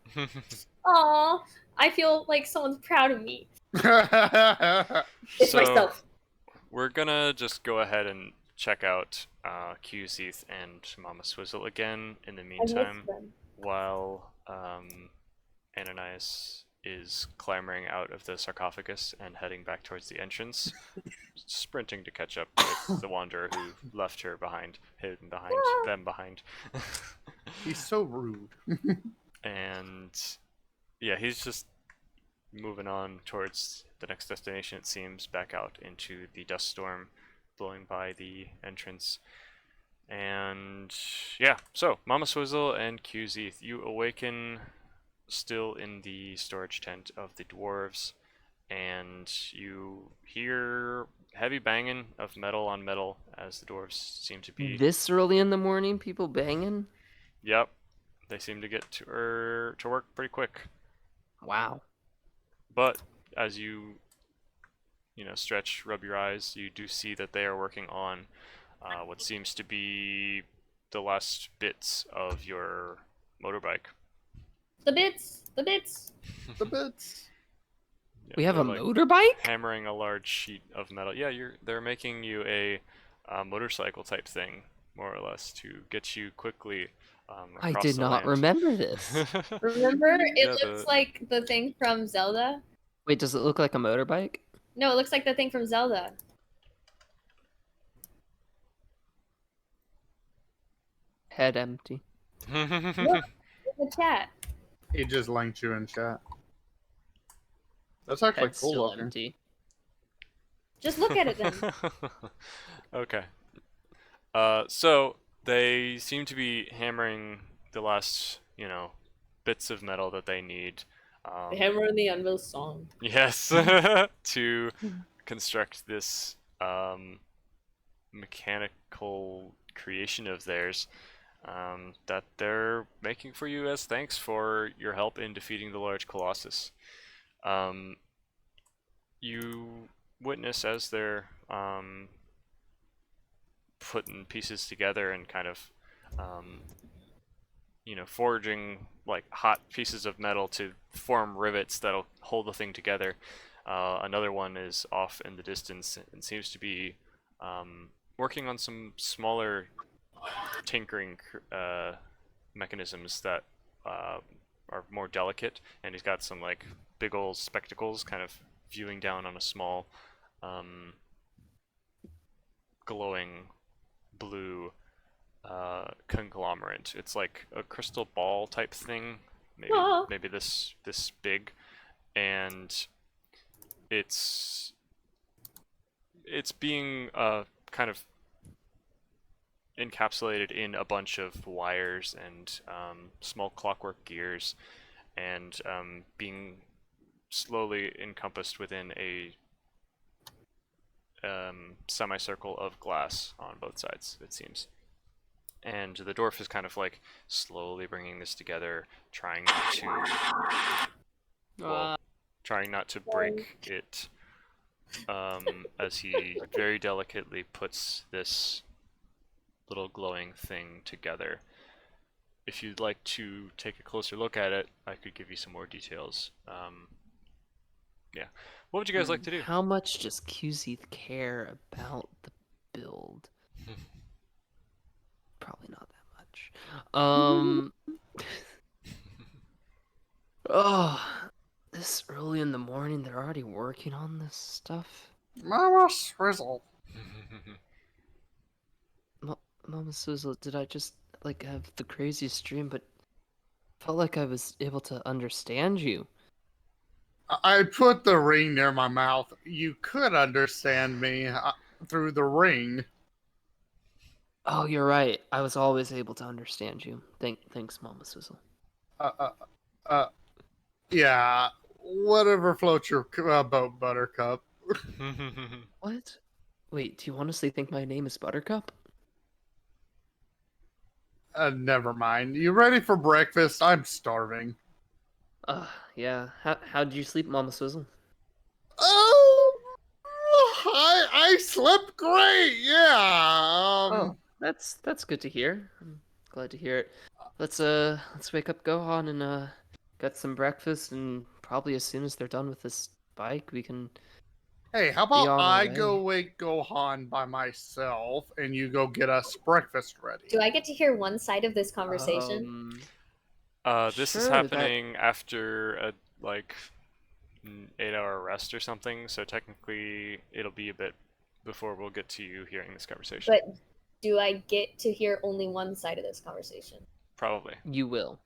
Aw, I feel like someone's proud of me. It's So myself. we're gonna just go ahead and check out Qzeth and Mama Swizzle again in the I meantime, missed them. while Ananias is clambering out of the sarcophagus and heading back towards the entrance, sprinting to catch up with the wanderer who left her behind, hidden behind them behind. He's so rude. And yeah, he's just moving on towards the next destination, it seems, back out into the dust storm blowing by the entrance. And yeah, so Mama Swizzle and Qzeth, you awaken still in the storage tent of the dwarves, and you hear heavy banging of metal on metal as the dwarves seem to be. This early in the morning, people banging? Yep, they seem to get to work pretty quick. Wow. But as you rub your eyes, you do see that they are working on what seems to be the last bits of your motorbike. The bits. The bits. Yeah, We have a they're, like, motorbike? hammering a large sheet of metal. Yeah, they're making you a motorcycle type thing, more or less, to get you quickly I across did the not land. remember this. Remember? It Yeah, looks like the thing from Zelda. Wait, does it look like a motorbike? No, it looks like the thing from Zelda. Head empty. Look in the chat. He just linked you in chat. That's actually Head cool still looking. empty. Just look at it then. Okay. So they seem to be hammering the last, bits of metal that they need. Hammer in the Anvil song. Yes, to construct this mechanical creation of theirs that they're making for you as thanks for your help in defeating the large colossus. You witness as they're putting pieces together and kind of forging like hot pieces of metal to form rivets that'll hold the thing together. Another one is off in the distance and seems to be working on some smaller tinkering mechanisms that are more delicate, and he's got some like big old spectacles kind of viewing down on a small glowing blue conglomerate. It's like a crystal ball type thing, maybe this big, and it's being kind of encapsulated in a bunch of wires and small clockwork gears, and being slowly encompassed within a semicircle of glass on both sides, it seems. And the dwarf is kind of like slowly bringing this together, trying not to break it, as he very delicately puts this little glowing thing together. If you'd like to take a closer look at it, I could give you some more details. Yeah. What would you guys like to do? How much does Qzeth care about the build? Probably not that much. Oh, this early in the morning, they're already working on this stuff. Mama Swizzle. Mama Swizzle, did I just like have the craziest dream? But felt like I was able to understand you. I put the ring near my mouth. You could understand me through the ring. Oh, you're right. I was always able to understand you. Thanks, Mama Swizzle. Uh, uh, uh, yeah. Whatever floats your boat, Buttercup. What? Wait, do you honestly think my name is Buttercup? Never mind. You ready for breakfast? I'm starving. Yeah. How did you sleep, Mama Swizzle? Oh, I slept great. Yeah. Oh, that's good to hear. I'm glad to hear it. Let's wake up Gohan and get some breakfast, and probably as soon as they're done with this bike, we can Hey, how be about on our I way. go wake Gohan by myself and you go get us breakfast ready? Do I get to hear one side of this conversation? This is Sure, happening after a like 8-hour rest or something, so technically it'll be a bit before we'll get to you hearing this conversation. But do I get to hear only one side of this conversation? Probably. You will.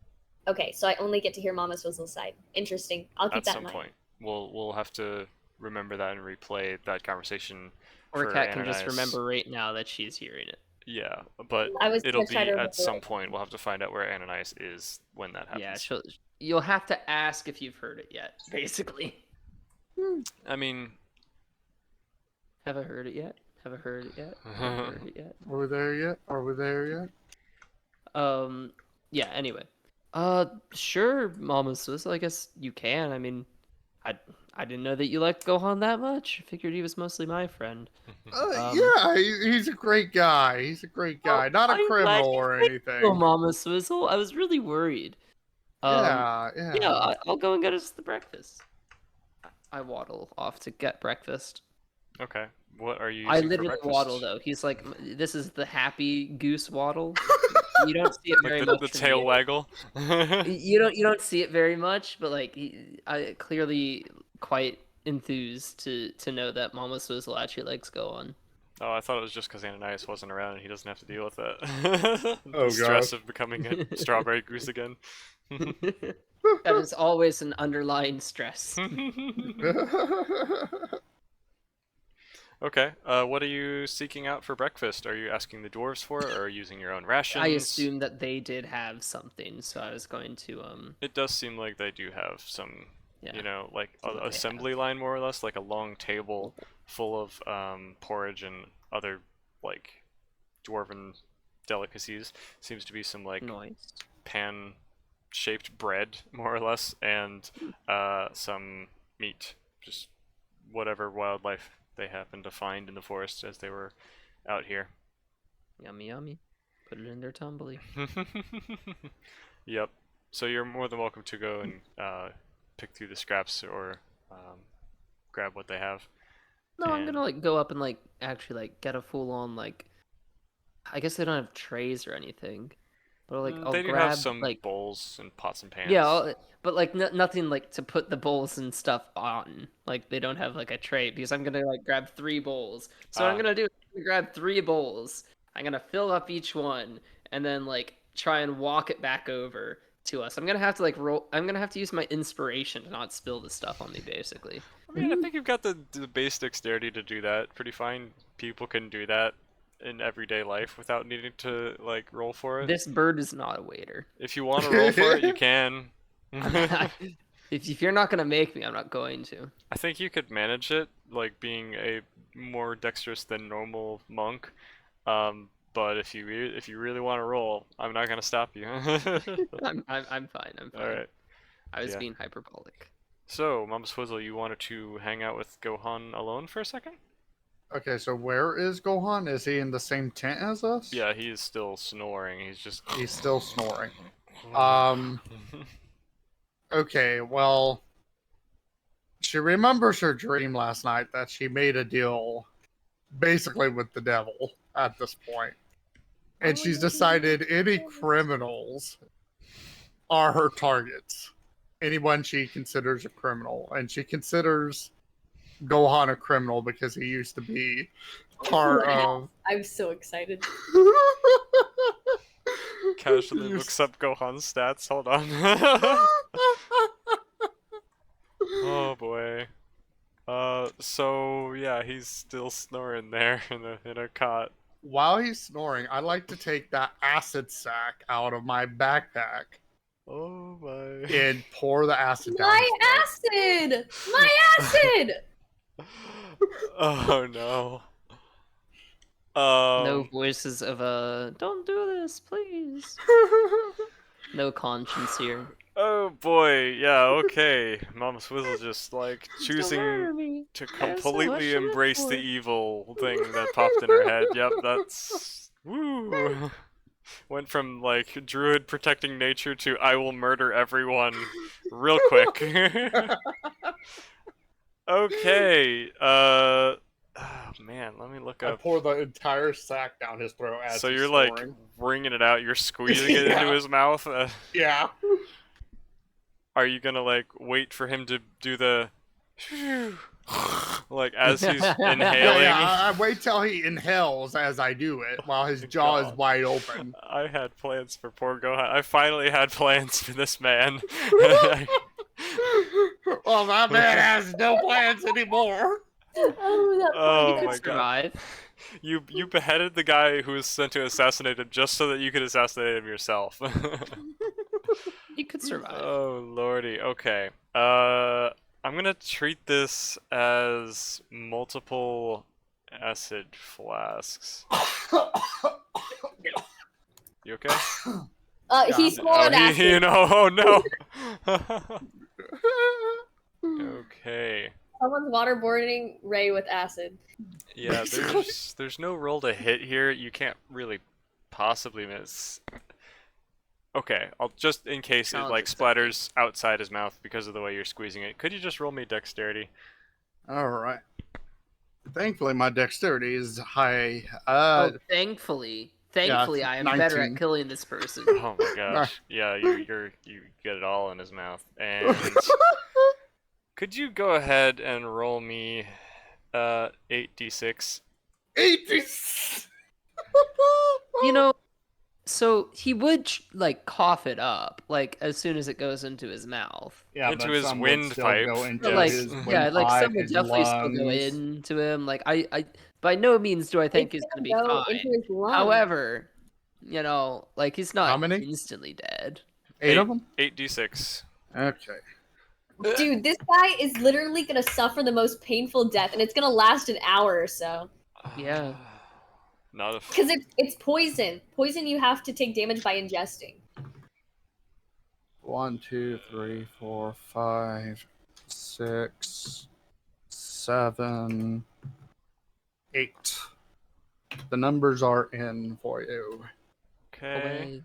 Okay, so I only get to hear Mama Swizzle's side. Interesting. I'll keep At that some in mind. point. We'll have to remember that and replay that conversation Or for Cat can just Ananias. remember right now that she's hearing it. Yeah, but I was it'll gonna try be to at some remember it. point. We'll have to find out where Ananias is when that happens. Yeah, you'll have to ask if you've heard it yet, basically. I mean, Have I heard it yet? Have I heard it yet? Have I heard it yet? Are we there yet? Are we there yet? Yeah, anyway. Sure, Mama Swiss, I guess you can. I mean, I didn't know that you liked Gohan that much. I figured he was mostly my friend. Yeah, he's a great guy. He's a great guy. Not a I'm glad criminal you or think anything. so, Mama Swizzle. I was really worried. Yeah. I'll go and get us the breakfast. I waddle off to get breakfast. okay. What are you I using for literally breakfast? waddle though. He's like, this is the happy goose waddle. You don't see it very Like much. the from tail you. waggle? You don't see it very much, but like I clearly quite enthused to know that Mama Swizzle actually likes Gohan. Oh, I thought it was just because Ananias wasn't around and he doesn't have to deal with that. Oh, The stress gosh. of becoming a strawberry goose again. That is always an underlying stress. Okay, what are you seeking out for breakfast? Are you asking the dwarves for it, or using your own rations? I assume that they did have something, so I was going to It does seem like they do have some, Yeah. you know, like See what a they assembly line more or less, like a long table full of porridge and other like dwarven delicacies. Seems to be some like noise. pan-shaped bread more or less, and some meat, just whatever wildlife they happened to find in the forest as they were out here. Yummy yummy. Put it in their tumbly. Yep. So you're more than welcome to go and pick through the scraps or grab what they have. No, I'm And- gonna like go up and like actually like get a full on like I guess they don't have trays or anything. But like I'll they do grab have some like bowls and pots and pans. yeah, but like nothing like to put the bowls and stuff on. Like they don't have like a tray because I'm gonna like grab 3 bowls. So what I'm Ah. gonna do is I'm gonna grab 3 bowls. I'm gonna fill up each one and then like try and walk it back over to us. I'm gonna have to like roll. I'm gonna have to use my inspiration to not spill the stuff on me, basically. I mean, I think you've got the base dexterity to do that pretty fine. People can do that in everyday life without needing to like roll for it. This bird is not a waiter. If you want to roll for it, you can. If you're not gonna make me, I'm not going to. I think you could manage it, like being a more dexterous than normal monk. But if you really want to roll, I'm not gonna stop you. I'm fine. I'm fine. All right. I was Yeah. being hyperbolic. So, Mama Swizzle, you wanted to hang out with Gohan alone for a second? Okay, so where is Gohan? Is he in the same tent as us? Yeah, he is still snoring. He's just. He's still snoring. Okay, well, she remembers her dream last night that she made a deal basically with the devil at this point. And she's decided any criminals are her targets. anyone she considers a criminal, and she considers Gohan a criminal because he used to be part of. I'm so excited. Casually looks up Gohan's stats. Hold on. Oh boy. So yeah, he's still snoring there in a cot. While he's snoring, I like to take that acid sack out of my backpack Oh my. and pour the acid down. My his throat. acid! My acid! Oh no. No voices of don't do this, please. No conscience here. Oh boy, yeah, okay. Mama Swizzle just like Don't choosing murder me. to I have so much completely to live embrace the for. evil thing that popped in her head. Yep, that's woo. Went from like druid protecting nature to I will murder everyone real quick. Okay. Oh man, let me look I up. pour the entire sack down his throat as So he's you're like snoring. wringing it out. You're squeezing it into Yeah. his mouth. Yeah. Are you gonna like wait for him to do the like as he's inhaling? Yeah, I wait till he inhales as I do it while his jaw is God. wide open. I had plans for poor Gohan. I finally had plans for this man. Well, that man has no plans anymore. Oh, that Oh poor my guy. God. Survive. You beheaded the guy who was sent to assassinate him just so that you could assassinate him yourself. You could survive. Oh lordy. Okay. I'm gonna treat this as multiple acid flasks. You okay? He swallowed acid. You know. Oh no. Okay. Someone's waterboarding Ray with acid. Yeah, there's no roll to hit here. You can't really possibly miss. Okay, I'll just in case it Challenge like accepted. splatters outside his mouth because of the way you're squeezing it. Could you just roll me dexterity? All right. Thankfully, my dexterity is high. Oh, thankfully, I am better 19. at killing this person. Oh my gosh. Yeah, you get it all in his mouth. And could you go ahead and roll me 8d6? 80. You know, so he would like cough it up like as soon as it goes into his mouth. Yeah, Into but his some would wind still pipe. go into But like, his yeah, like windpipe, some would his definitely still go lungs. into him. Like I by no means do I think It's he's gonna be go fine. into his lungs. However, you know, like he's not How many? instantly dead. 8 of them? 8d6. Okay. Dude, this guy is literally gonna suffer the most painful death, and it's gonna last an hour or so. Yeah. Not a. Because it's poison. Poison you have to take damage by ingesting. 1, 2, 3, 4, 5, 6, 7, 8. The numbers are in for you. Okay. Away.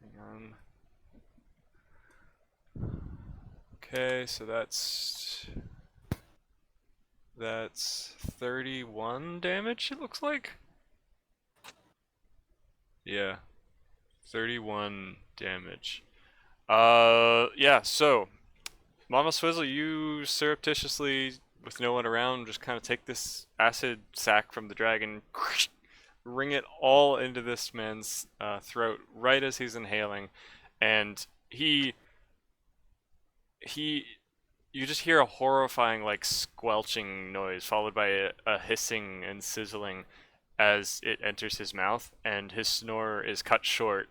Hang on. Okay, so that's 31 damage, it looks like. Yeah. 31 damage. Yeah, so Mama Swizzle, you surreptitiously, with no one around, just kind of take this acid sack from the dragon, ring it all into this man's throat right as he's inhaling, and you just hear a horrifying like squelching noise followed by a hissing and sizzling as it enters his mouth, and his snore is cut short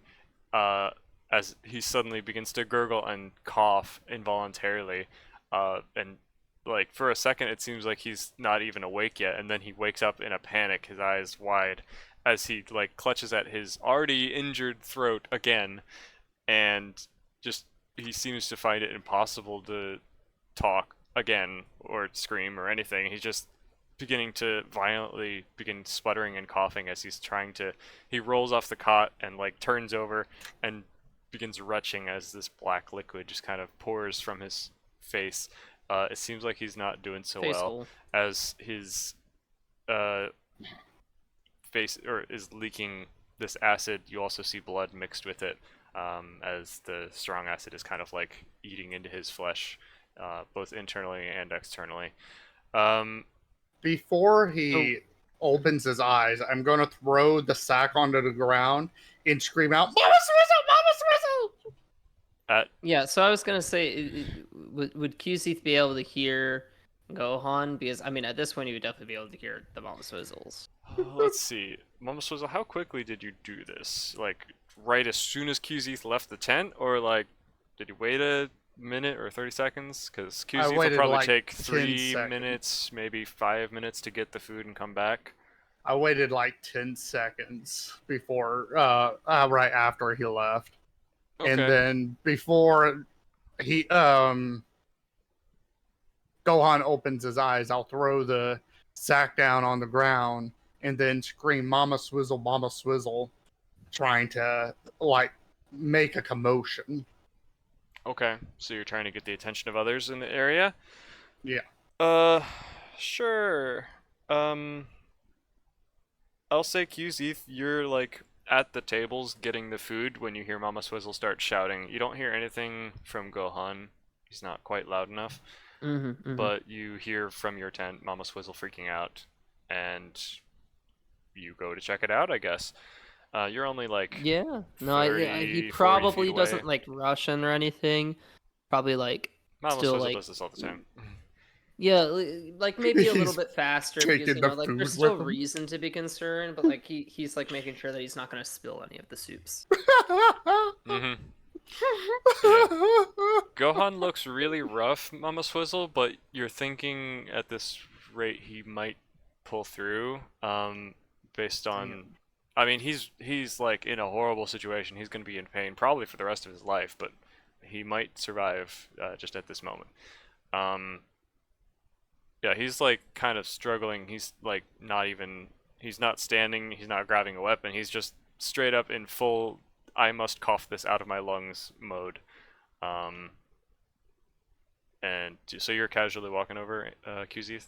as he suddenly begins to gurgle and cough involuntarily, and like for a second it seems like he's not even awake yet, and then he wakes up in a panic, his eyes wide, as he like clutches at his already injured throat again, and just he seems to find it impossible to talk again or scream or anything. He's just beginning to violently begin sputtering and coughing as he rolls off the cot and like turns over and begins retching as this black liquid just kind of pours from his face. It seems like he's not doing so Face well hole. as his face is leaking this acid. You also see blood mixed with it. as the strong acid is kind of like eating into his flesh, both internally and externally. Before he opens his eyes, I'm going to throw the sack onto the ground and scream out, Mama Swizzle! Mama Swizzle! Yeah, so I was gonna say, would Cuseath be able to hear Gohan? Because I mean, at this point, he would definitely be able to hear the Mama Swizzles. Let's see, Mama Swizzle, how quickly did you do this? Like right as soon as QZ left the tent, or like did you wait a minute or 30 seconds? Because QZ will waited, probably like, take 10 3 seconds. minutes, maybe 5 minutes to get the food and come back. I waited like 10 seconds before, right after he left. Okay. And then before he, Gohan opens his eyes, I'll throw the sack down on the ground and then scream, Mama Swizzle, trying to, like, make a commotion. Okay, so you're trying to get the attention of others in the area? Yeah. Sure. I'll say QZ, you're like at the tables getting the food when you hear Mama Swizzle start shouting. You don't hear anything from Gohan. He's not quite loud enough. But you hear from your tent Mama Swizzle freaking out, and you go to check it out, I guess. You're only like Yeah, no, 30, he 40 probably feet away. doesn't like rush in or anything. Probably like Mama still Swizzle like does this all the time. yeah, like maybe a little He's bit faster taking because you the know like food there's with still him. reason to be concerned, but like he's like making sure that he's not gonna spill any of the soups. Mm-hmm. Gohan looks really rough, Mama Swizzle, but you're thinking at this rate he might pull through. Based on, I mean, he's like in a horrible situation. He's gonna be in pain probably for the rest of his life, but he might survive just at this moment. Yeah, he's like kind of struggling. He's like not even. He's not standing. He's not grabbing a weapon. He's just straight up in full I must cough this out of my lungs mode. And so you're casually walking over, QZ?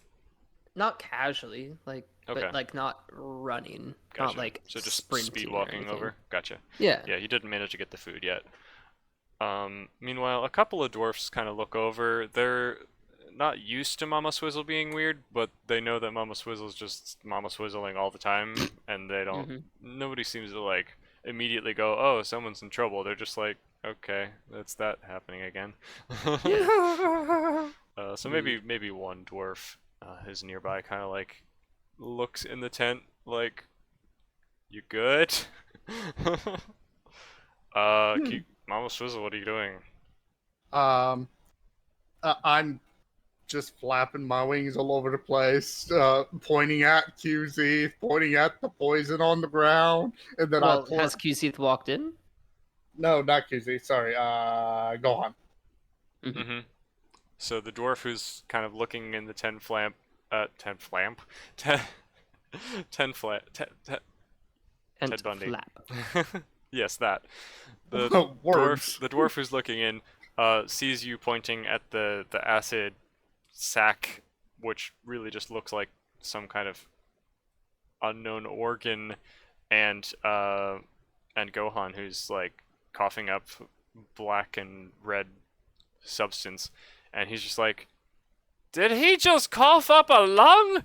Not casually, like Okay. but like not running, Gotcha. not like So just sprinting speed or walking anything. over? Gotcha. Yeah. Yeah, you didn't manage to get the food yet. Meanwhile, a couple of dwarfs kind of look over. They're not used to Mama Swizzle being weird, but they know that Mama Swizzle's just Mama Swizzling all the time, and they don't. Nobody seems to like immediately go, "Oh, someone's in trouble." They're just like, "Okay, that's that happening again." So maybe one dwarf is nearby, kind of like looks in the tent, like, "You good?" Mama Swizzle, what are you doing? I'm just flapping my wings all over the place, pointing at QZ, pointing at the poison on the ground, and then Well, has QC walked in? No, not QZ. Sorry, Gohan. Mm-hmm. So the dwarf who's kind of looking in the ten flamp, Ted Bundy. Flap. Yes, that. The Words. dwarf who's looking in sees you pointing at the acid sack, which really just looks like some kind of unknown organ, and Gohan, who's like coughing up black and red substance, and he's just like, "Did he just cough up a lung?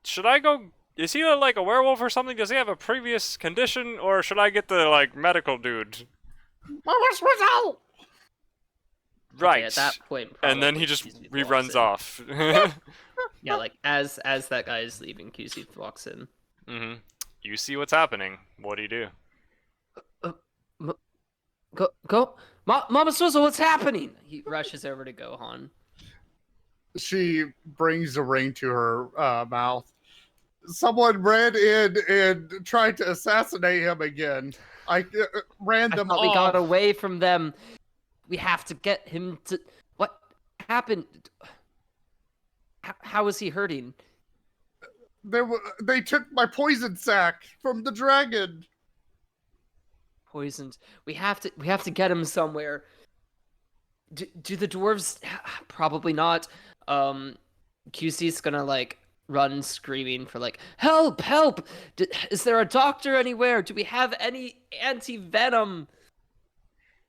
Should I go? Is he like a werewolf or something? Does he have a previous condition, or should I get the like medical dude?" Mama Swizzle! Right. Okay, at that point, and then probably he just QC runs walks in. off. Yeah, like as that guy is leaving, QC walks in. Mm-hmm. You see what's happening. What do you do? Mama Swizzle, what's happening? He rushes over to Gohan. She brings the ring to her mouth. Someone ran in and tried to assassinate him again. I ran them I thought off. we got away from them. We have to get him to. What happened? How is he hurting? They took my poison sack from the dragon. Poisoned. We have to get him somewhere. Do the dwarves? Probably not. QC's gonna like run screaming for like, help, help! Is there a doctor anywhere? Do we have any anti-venom?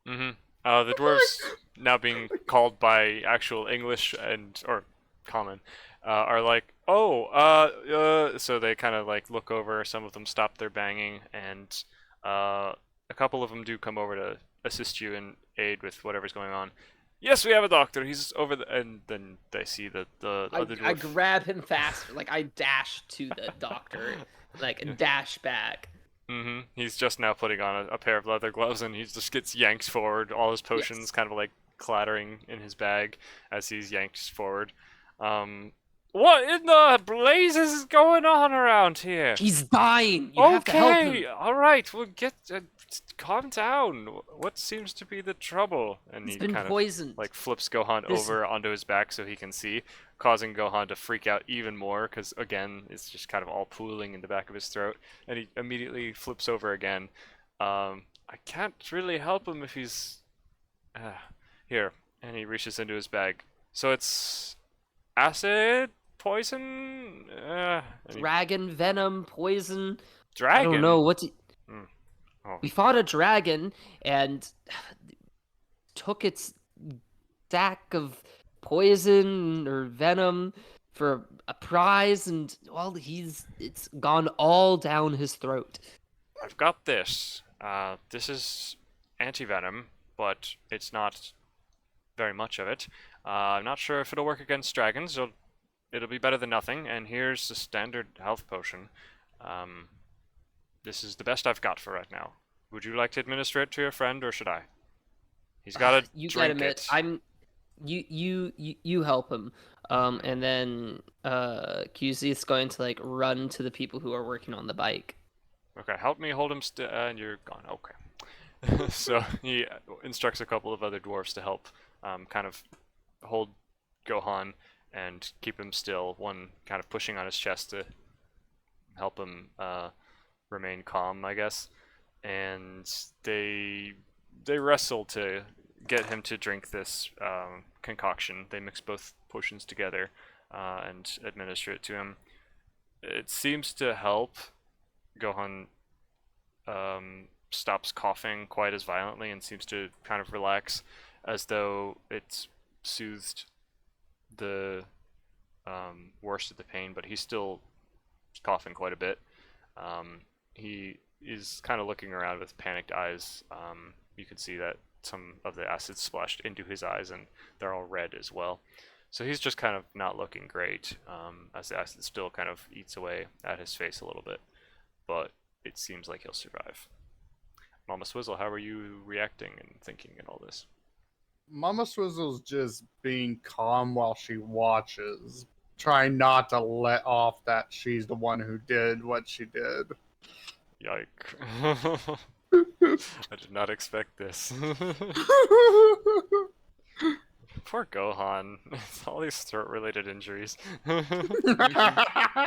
Mm-hmm. The dwarves, now being called by actual English and or common, are like, oh, so they kind of like look over. Some of them stop their banging, and a couple of them do come over to assist you and aid with whatever's going on. Yes, we have a doctor. He's over the, and then they see that the other I dwarf. grab him fast, like I dash to the doctor, like dash back. Mm-hmm. He's just now putting on a pair of leather gloves, and he just gets yanked forward. All his potions Yes. kind of like clattering in his bag as he's yanked forward. What in the blazes is going on around here? He's dying. You have to help him. Okay, all right, we'll get. Calm down. What seems to be the trouble? And He's he been kind poisoned. of like flips Gohan This- over onto his back so he can see, causing Gohan to freak out even more because again, it's just kind of all pooling in the back of his throat, and he immediately flips over again. I can't really help him if he's here, and he reaches into his bag. So it's acid, poison, and he- Dragon venom, poison. dragon. I don't know what to... Oh. We fought a dragon and took its sack of poison or venom for a prize, and well, it's gone all down his throat. I've got this. This is anti-venom, but it's not very much of it. I'm not sure if it'll work against dragons. It'll be better than nothing. And here's the standard health potion. This is the best I've got for right now. Would you like to administer it to your friend, or should I? He's got to You drink gotta admit, it. you help him. And then QZ is going to like run to the people who are working on the bike. Okay, help me hold him still, and you're gone. Okay. So he instructs a couple of other dwarfs to help kind of hold Gohan and keep him still, one kind of pushing on his chest to help him remain calm, I guess. And they wrestle to get him to drink this concoction. They mix both potions together and administer it to him. It seems to help. Gohan stops coughing quite as violently and seems to kind of relax, as though it's soothed the worst of the pain, but he's still coughing quite a bit. He is kind of looking around with panicked eyes. You can see that some of the acid splashed into his eyes and they're all red as well. So he's just kind of not looking great, as the acid still kind of eats away at his face a little bit. But it seems like he'll survive. Mama Swizzle, how are you reacting and thinking in all this? Mama Swizzle's just being calm while she watches, trying not to let off that she's the one who did what she did. Yike. I did not expect this. Poor Gohan. All these throat-related injuries.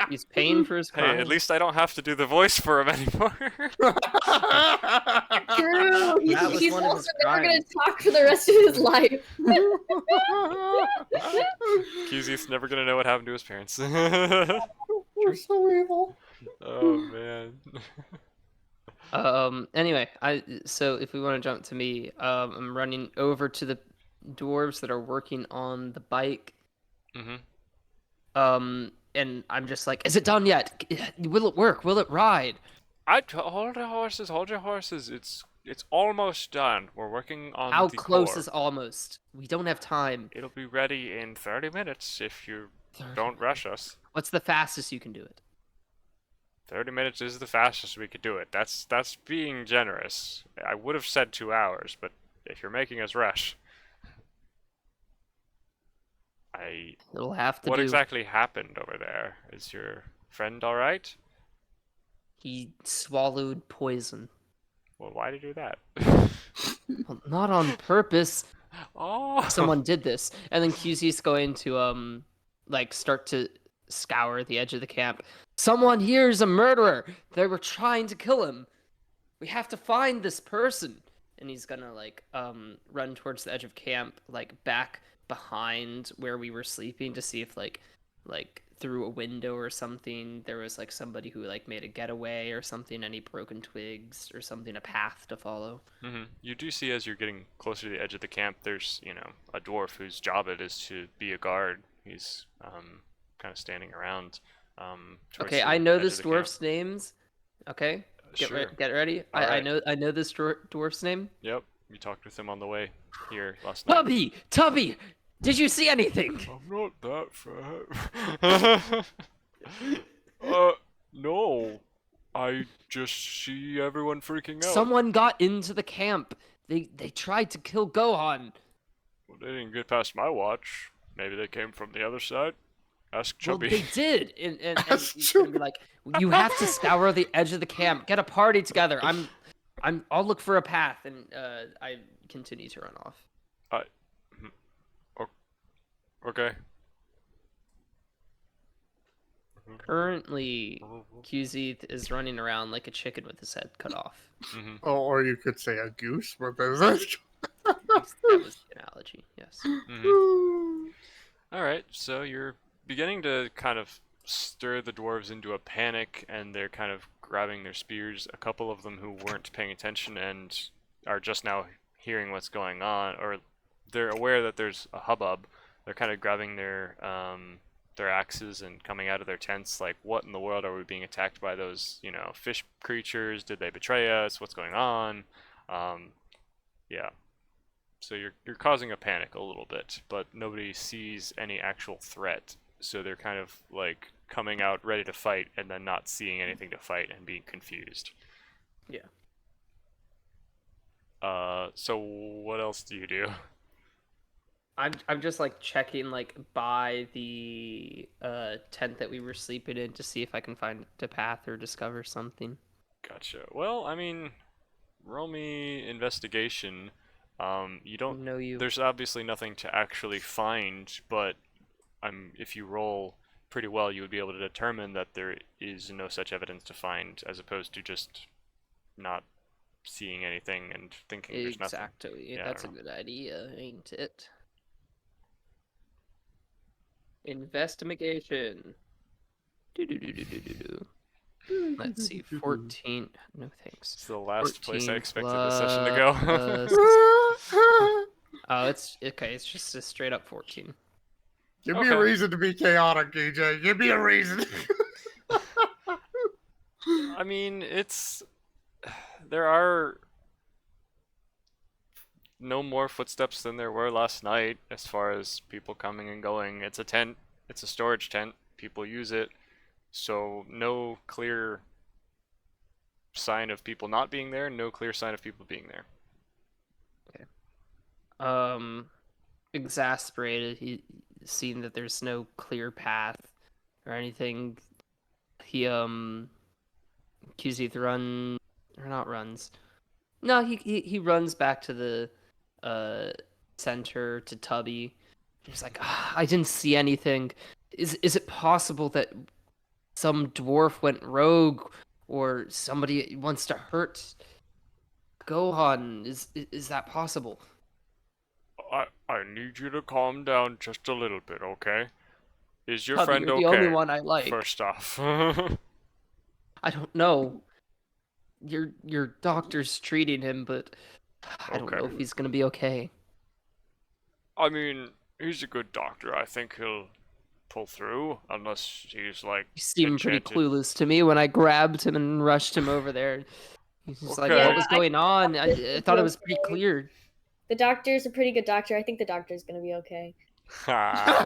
He's paying for his crime. Hey, at least I don't have to do the voice for him anymore. True. That was He's one of also his never going crimes. to talk for the rest of his life. QZ's never gonna know what happened to his parents. You're so evil. Oh man. Anyway, so if we want to jump to me, I'm running over to the dwarves that are working on the bike. And I'm just like, is it done yet? Will it work? Will it ride? Hold your horses, hold your horses. It's almost done. We're working on How the close core. is almost? We don't have time. It'll be ready in 30 minutes if you 30 don't rush us. What's the fastest you can do it? 30 minutes is the fastest we could do it. That's being generous. I would have said 2 hours, but if you're making us rush. It'll have to What do. exactly happened over there? Is your friend alright? He swallowed poison. Well, why did you do that? Well, not on purpose. Oh! Someone did this. And then QZ's going to like start to scour the edge of the camp. Someone here is a murderer. They were trying to kill him. We have to find this person. And he's gonna like run towards the edge of camp, like back behind where we were sleeping, to see if like through a window or something there was like somebody who like made a getaway or something, any broken twigs or something, a path to follow. You do see as you're getting closer to the edge of the camp, there's, a dwarf whose job it is to be a guard. He's kind of standing around towards Okay, the I know edge of this the camp. dwarf's names. Okay, Sure. get ready. All I right. know this dwarf's name. Yep. You talked with him on the way here last night. Tubby, did you see anything? I'm not that fat. No. I just see everyone freaking out. Someone got into the camp. They tried to kill Gohan. Well, they didn't get past my watch. Maybe they came from the other side. Ask Well, Chubby. they did, and he's gonna be like, you have to scour the edge of the camp, get a party together. I'll look for a path, and I continue to run off. Okay. Currently, QZ is running around like a chicken with his head cut off. Oh, or you could say a goose with his. That was the analogy, yes. Alright, so you're beginning to kind of stir the dwarves into a panic, and they're kind of grabbing their spears. A couple of them who weren't paying attention and are just now hearing what's going on, or they're aware that there's a hubbub. They're kind of grabbing their axes and coming out of their tents like, what in the world, are we being attacked by those, fish creatures? Did they betray us? What's going on? Yeah. So you're causing a panic a little bit, but nobody sees any actual threat. So they're kind of like coming out ready to fight and then not seeing anything to fight and being confused. Yeah. So what else do you do? I'm just like checking like by the tent that we were sleeping in to see if I can find a path or discover something. Gotcha. Well, I mean, roll me investigation. You don't. No, you. There's obviously nothing to actually find, but if you roll pretty well, you would be able to determine that there is no such evidence to find, as opposed to just not seeing anything and thinking there's nothing. Exactly. Yeah, That's a good idea, ain't it? Investigation. Let's see, 14. No thanks. It's the last place I 14 expected the session to go. Oh, it's okay. It's just a straight up 14. Give me Okay. a reason to be chaotic, DJ. Give me a reason. I mean, there are no more footsteps than there were last night as far as people coming and going. It's a tent. It's a storage tent. People use it. So no clear sign of people not being there, no clear sign of people being there. Exasperated, seeing that there's no clear path or anything, he QZ runs, or not runs. No, he runs back to the center to Tubby. He's like, I didn't see anything. Is it possible that some dwarf went rogue, or somebody wants to hurt Gohan? Is that possible? I need you to calm down just a little bit, okay? Is your Tubby, friend you're okay? the only one I like. First off. I don't know. Your doctor's treating him, but I don't know Okay. if he's gonna be okay. I mean, he's a good doctor. I think he'll pull through, unless he's like He seemed pretty enchanted. clueless to me when I grabbed him and rushed him over there. He's just like, Okay. what was Yeah, going on? I thought it was pretty clear. The doctor's a pretty good doctor. I think the doctor's gonna be okay. Ha.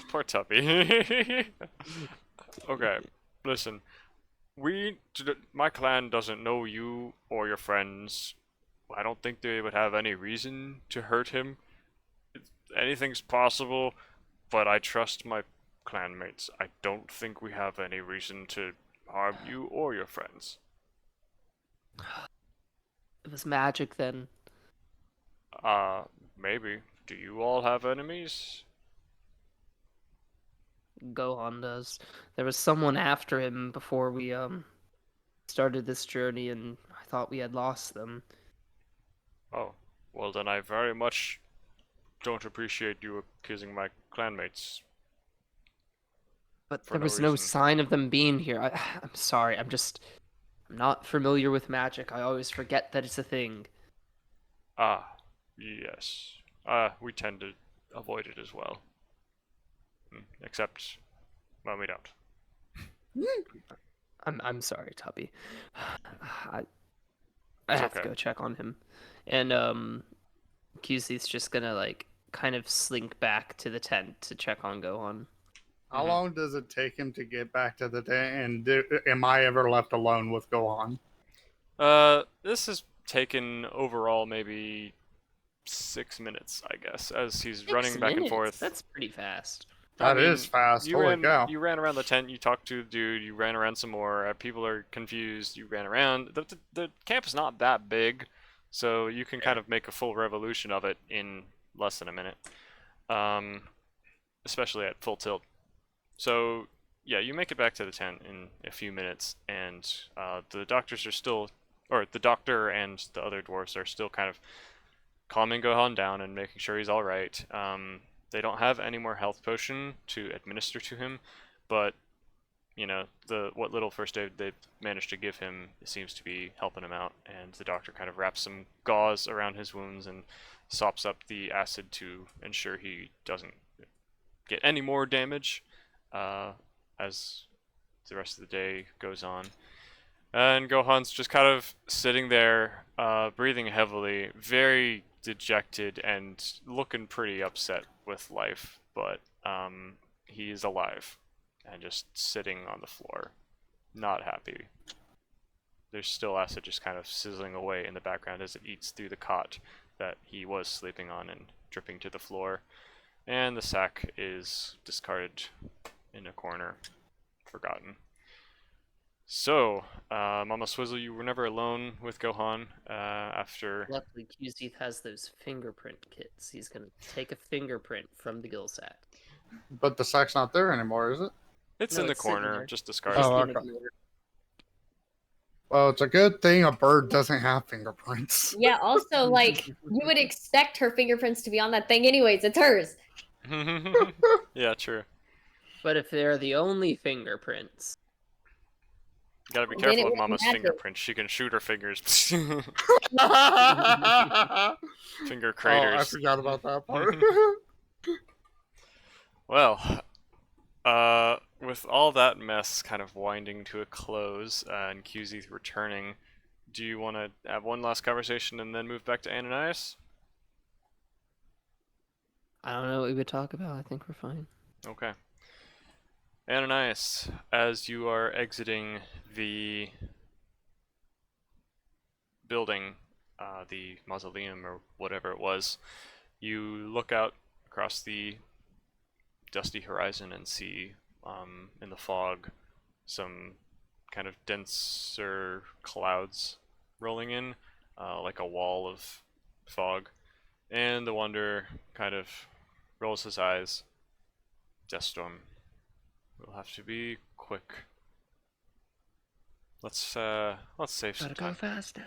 Poor Tuppy. Okay, listen. My clan doesn't know you or your friends. I don't think they would have any reason to hurt him. Anything's possible, but I trust my clanmates. I don't think we have any reason to harm you or your friends. It was magic then. Maybe. Do you all have enemies? Gohan does. There was someone after him before we started this journey, and I thought we had lost them. Oh, well then I very much don't appreciate you accusing my clanmates But for there no was no reason. sign of them being here. I'm sorry. I'm not familiar with magic. I always forget that it's a thing. Ah, yes. We tend to avoid it as well. Except when we don't. I'm sorry, Tubby. I It's have to okay. go check on him. And QC's just gonna like kind of slink back to the tent to check on Gohan. How Mhm. long does it take him to get back to the tent? And am I ever left alone with Gohan? This has taken overall maybe 6 minutes, I guess, as he's running Six back and minutes. forth. That's pretty fast. I That is mean, fast. Holy cow. you ran around the tent, you talked to the dude, you ran around some more. People are confused. You ran around. The camp is not that big, so you can kind of make a full revolution of it in less than a minute. Um, especially at full tilt. So yeah, you make it back to the tent in a few minutes, and the doctors are still, or the doctor and the other dwarves are still kind of calming Gohan down and making sure he's all right. They don't have any more health potion to administer to him, but you know the what little first aid they've managed to give him seems to be helping him out. And the doctor kind of wraps some gauze around his wounds and sops up the acid to ensure he doesn't get any more damage as the rest of the day goes on. And Gohan's just kind of sitting there, breathing heavily, very dejected and looking pretty upset with life, but he's alive and just sitting on the floor, not happy. There's still acid just kind of sizzling away in the background as it eats through the cot that he was sleeping on and dripping to the floor. And the sack is discarded in a corner, forgotten. So, Mama Swizzle, you were never alone with Gohan after. Luckily, QZ has those fingerprint kits. He's gonna take a fingerprint from the gill sack. But the sack's not there anymore, is it? It's No, in the it's sitting corner, there. just It's discarded. just Oh, being okay. ignored. Well, it's a good thing a bird doesn't have fingerprints. Yeah, also, like, you would expect her fingerprints to be on that thing anyways. It's hers. Yeah, true. But if they're the only fingerprints, You gotta be Then careful it of wouldn't Mama's matter. fingerprints. She can shoot her fingers. Finger Oh, I craters. forgot about that part. Well, with all that mess kind of winding to a close and QZ returning, do you want to have one last conversation and then move back to Ananias? I don't know what we would talk about. I think we're fine. Okay. Ananias, as you are exiting the building, the mausoleum or whatever it was, you look out across the dusty horizon and see in the fog some kind of denser clouds rolling in, like a wall of fog. And the Wanderer kind of rolls his eyes. Deathstorm. We'll have to be quick. Let's save some Gotta go time. fast. No.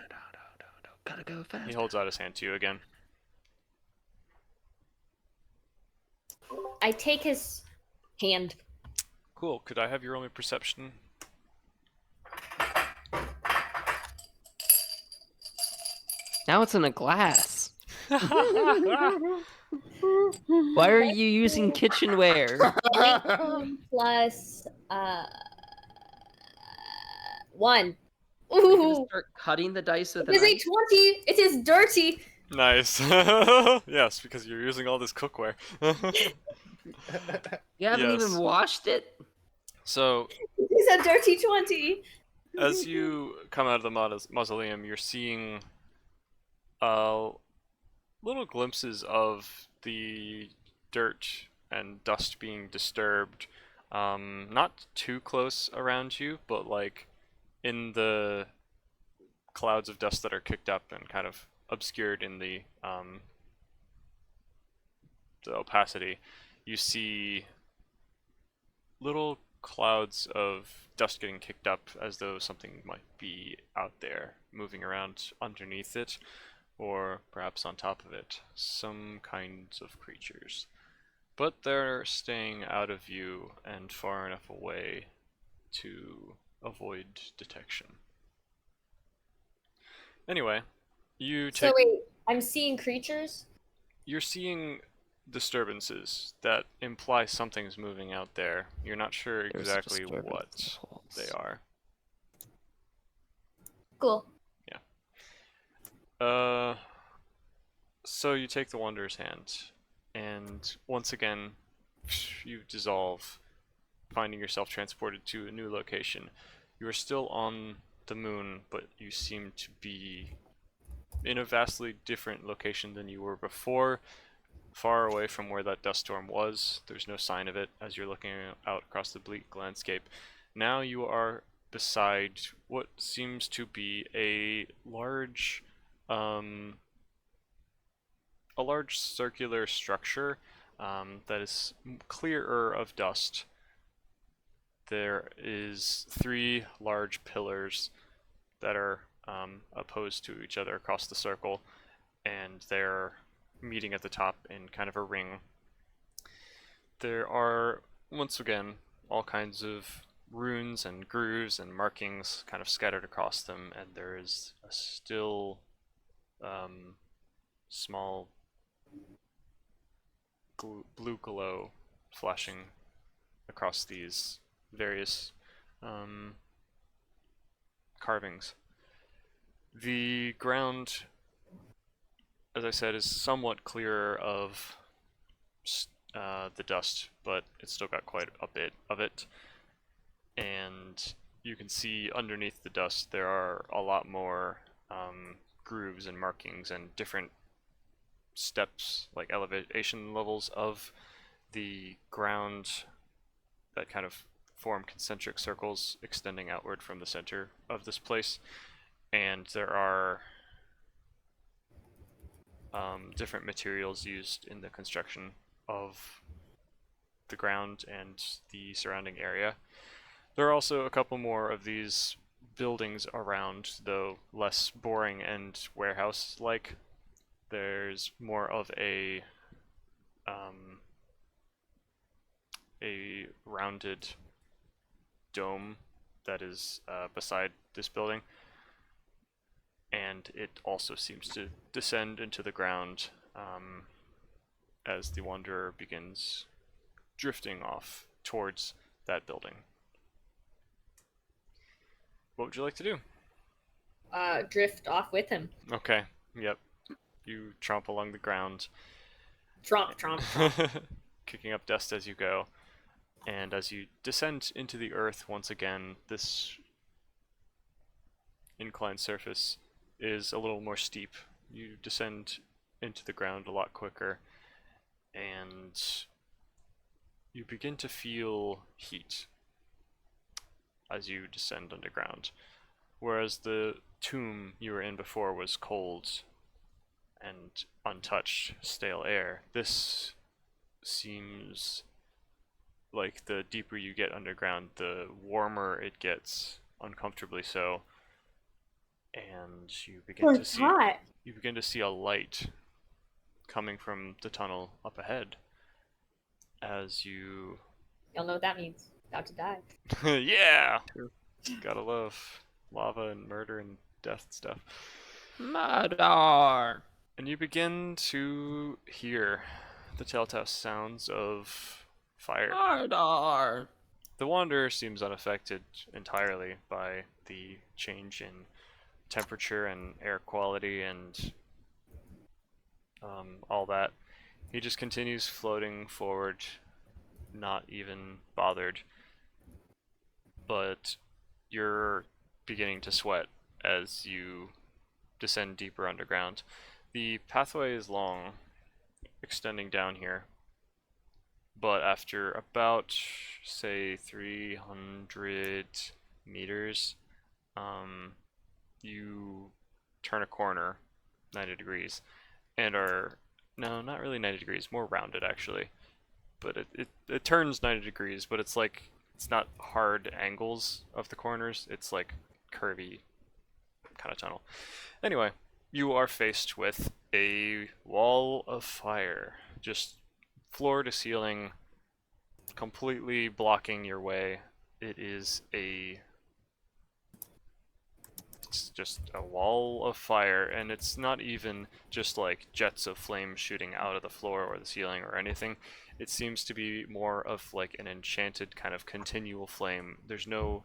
Gotta go fast. He holds out his hand to you again. I take his hand. Cool. Could I have your only perception? Now it's in a glass. Why are you using kitchenware? 19 plus 1. Are you gonna Ooh, start cutting the dice with it a is a knife? 20. It is dirty. Nice. Yes, because you're using all this cookware. You haven't Yes. even washed it? So, It is a dirty 20. as you come out of the mausoleum, you're seeing little glimpses of the dirt and dust being disturbed. Not too close around you, but like in the clouds of dust that are kicked up and kind of obscured in the opacity, you see little clouds of dust getting kicked up as though something might be out there moving around underneath it, or perhaps on top of it. Some kinds of creatures. but they're staying out of view and far enough away to avoid detection. Anyway, So wait, I'm seeing creatures? you're seeing disturbances that imply something's moving out there. You're not sure There's a exactly disturbance in what the pulse. they are. Cool. So you take the Wanderer's hand, and once again, you dissolve, finding yourself transported to a new location. You are still on the moon, but you seem to be in a vastly different location than you were before, far away from where that dust storm was. There's no sign of it as you're looking out across the bleak landscape. Now you are beside what seems to be a large circular structure that is clearer of dust. There is 3 large pillars that are opposed to each other across the circle, and they're meeting at the top in kind of a ring. There are, once again, all kinds of runes and grooves and markings kind of scattered across them, and there is a still small blue glow flashing across these various carvings. The ground, as I said, is somewhat clearer of the dust, but it's still got quite a bit of it. And you can see underneath the dust there are a lot more grooves and markings and different steps, like elevation levels of the ground that kind of form concentric circles extending outward from the center of this place. And there are different materials used in the construction of the ground and the surrounding area. There are also a couple more of these buildings around, though less boring and warehouse-like. There's more of a rounded dome that is beside this building, and it also seems to descend into the ground as the Wanderer begins drifting off towards that building. What would you like to do? Drift off with him. Okay, yep. You tromp along the ground, Tromp, tromp, tromp. kicking up dust as you go. And as you descend into the earth once again, this inclined surface is a little more steep. You descend into the ground a lot quicker, and you begin to feel heat as you descend underground. Whereas the tomb you were in before was cold and untouched, stale air, this seems like the deeper you get underground, the warmer it gets, uncomfortably so. And you begin to see you begin to see a light coming from the tunnel up ahead as you Y'all know what that means. About to die. yeah, gotta love lava and murder and death stuff. Murder! And you begin to hear the telltale sounds of fire. Murder! The Wanderer seems unaffected entirely by the change in temperature and air quality and all that. He just continues floating forward, not even bothered. But you're beginning to sweat as you descend deeper underground. The pathway is long, extending down here, but after about, say, 300 meters, you turn a corner 90 degrees and are, no, not really 90 degrees, more rounded actually, but it turns 90 degrees, but it's like, it's not hard angles of the corners, it's like curvy kind of tunnel. Anyway, you are faced with a wall of fire just floor to ceiling, completely blocking your way. It's just a wall of fire, and it's not even just like jets of flame shooting out of the floor or the ceiling or anything. It seems to be more of like an enchanted kind of continual flame. There's no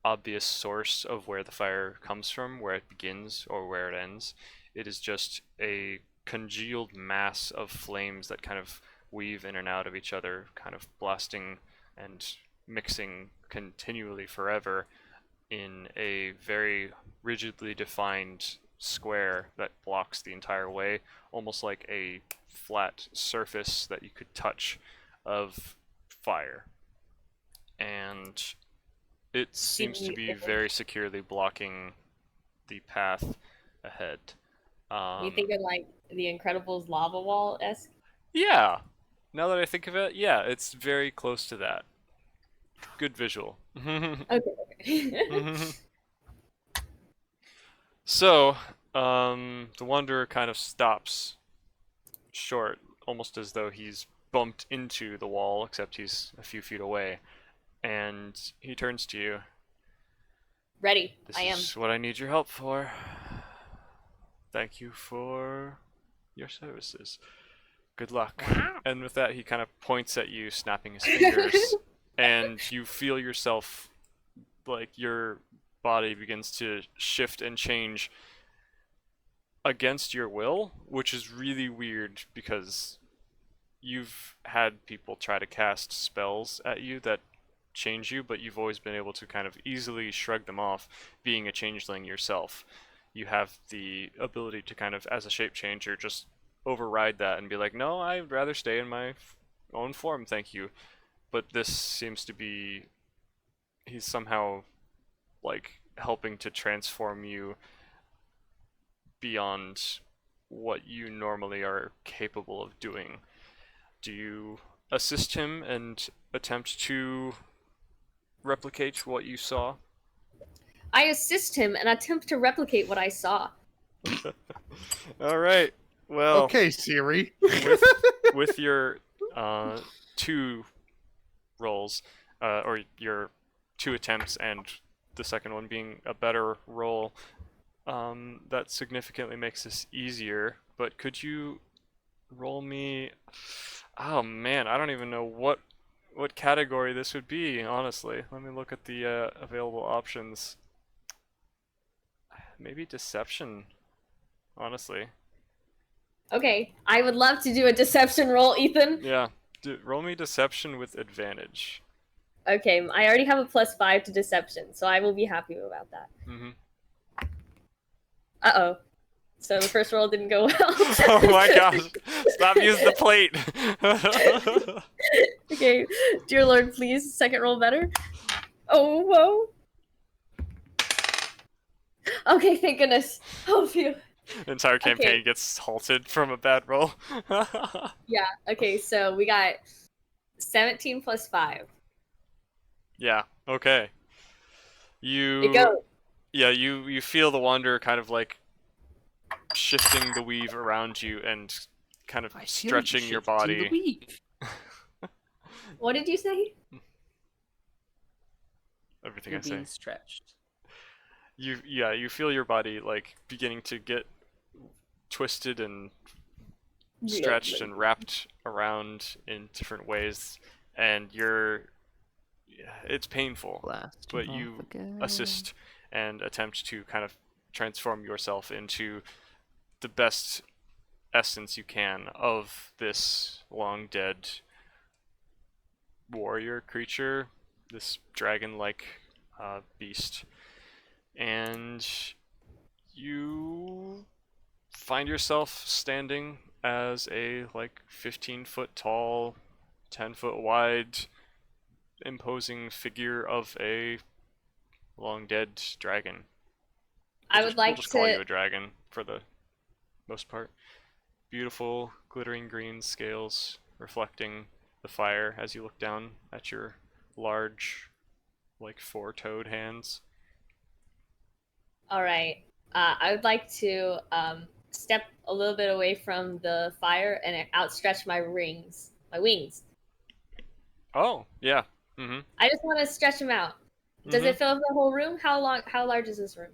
obvious source of where the fire comes from, where it begins or where it ends. It is just a congealed mass of flames that kind of weave in and out of each other, kind of blasting and mixing continually forever in a very rigidly defined square that blocks the entire way, almost like a flat surface that you could touch of fire. And it seems to be very securely blocking the path ahead. You think of like the Incredibles lava wall-esque? Yeah. Now that I think of it, yeah, it's very close to that. Good visual. Okay. So, the Wanderer kind of stops short, almost as though he's bumped into the wall, except he's a few feet away. And he turns to you. Ready. This I am. is what I need your help for. Thank you for your services. Good luck. Wow. And with that, he kind of points at you, snapping his fingers, and you feel yourself, like your body begins to shift and change against your will, which is really weird because you've had people try to cast spells at you that change you, but you've always been able to kind of easily shrug them off, being a changeling yourself. You have the ability to kind of, as a shape changer, just override that and be like, no, I'd rather stay in my own form, thank you. But this seems to be, he's somehow like helping to transform you beyond what you normally are capable of doing. Do you assist him and attempt to replicate what you saw? I assist him and attempt to replicate what I saw. All right. Well, Okay, Siri. with your two rolls, or your two attempts, and the second one being a better roll, that significantly makes this easier. But could you roll me? Oh man, I don't even know what category this would be, honestly. Let me look at the available options. Maybe deception, honestly. Okay, I would love to do a deception roll, Ethan. Yeah, roll me deception with advantage. Okay, I already have a +5 to deception, so I will be happy about that. Mm-hmm. Uh-oh. So the first roll didn't go well. Oh my gosh! Stop using the plate! Okay, dear Lord, please, second roll better. Oh, whoa. Okay, thank goodness. Oh, phew. The entire campaign Okay. gets halted from a bad roll. Yeah, okay, so we got 17 plus 5. Yeah, okay. It goes. Yeah, you feel the Wanderer kind of like shifting the weave around you and kind of I feel stretching your shifting the body. weave. What did you say? Everything You're I say. being stretched. You feel your body like beginning to get twisted and stretched and wrapped around in different ways, and it's painful, Blast but off you again. assist and attempt to kind of transform yourself into the best essence you can of this long dead warrior creature, this dragon-like beast. And you find yourself standing as a like 15-foot tall, 10-foot wide, imposing figure of a long dead dragon. I would like we'll just call you to. a dragon for the most part. Beautiful glittering green scales reflecting the fire as you look down at your large, like four-toed hands. All right. I would like to step a little bit away from the fire and outstretch my rings my wings. Oh, yeah. Mm-hmm. I just want to stretch them out. Does Mm-hmm. it fill up the whole room? How large is this room?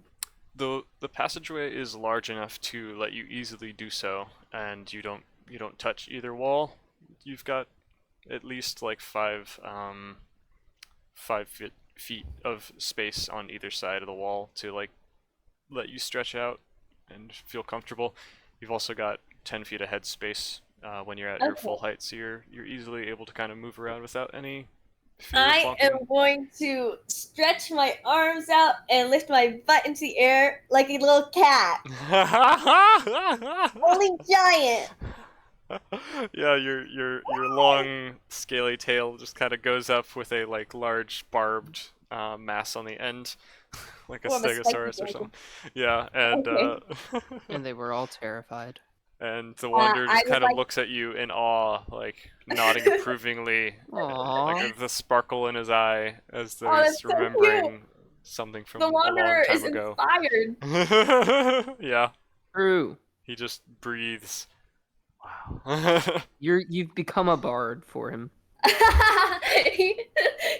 The passageway is large enough to let you easily do so, and you don't touch either wall. You've got at least like 5 feet of space on either side of the wall to like let you stretch out and feel comfortable. You've also got 10 feet of head space when you're at your full Okay. height, so you're easily able to kind of move around without any fear of I am bonking. going to stretch my arms out and lift my butt into the air like a little cat. Only giant. Yeah, your long scaly tail just kind of goes up with a like large barbed mass on the end, like a Form a spiky stegosaurus or dragon. something. Yeah, and Okay. And they were all terrified. and the wanderer I just would kind of like. looks at you in awe, like nodding approvingly, like Aww. with the sparkle in his eye as though Oh, that's he's so cute. remembering something The from a long wanderer time is ago. inspired. Yeah, True. he just breathes. Wow. You've become a bard for him. He-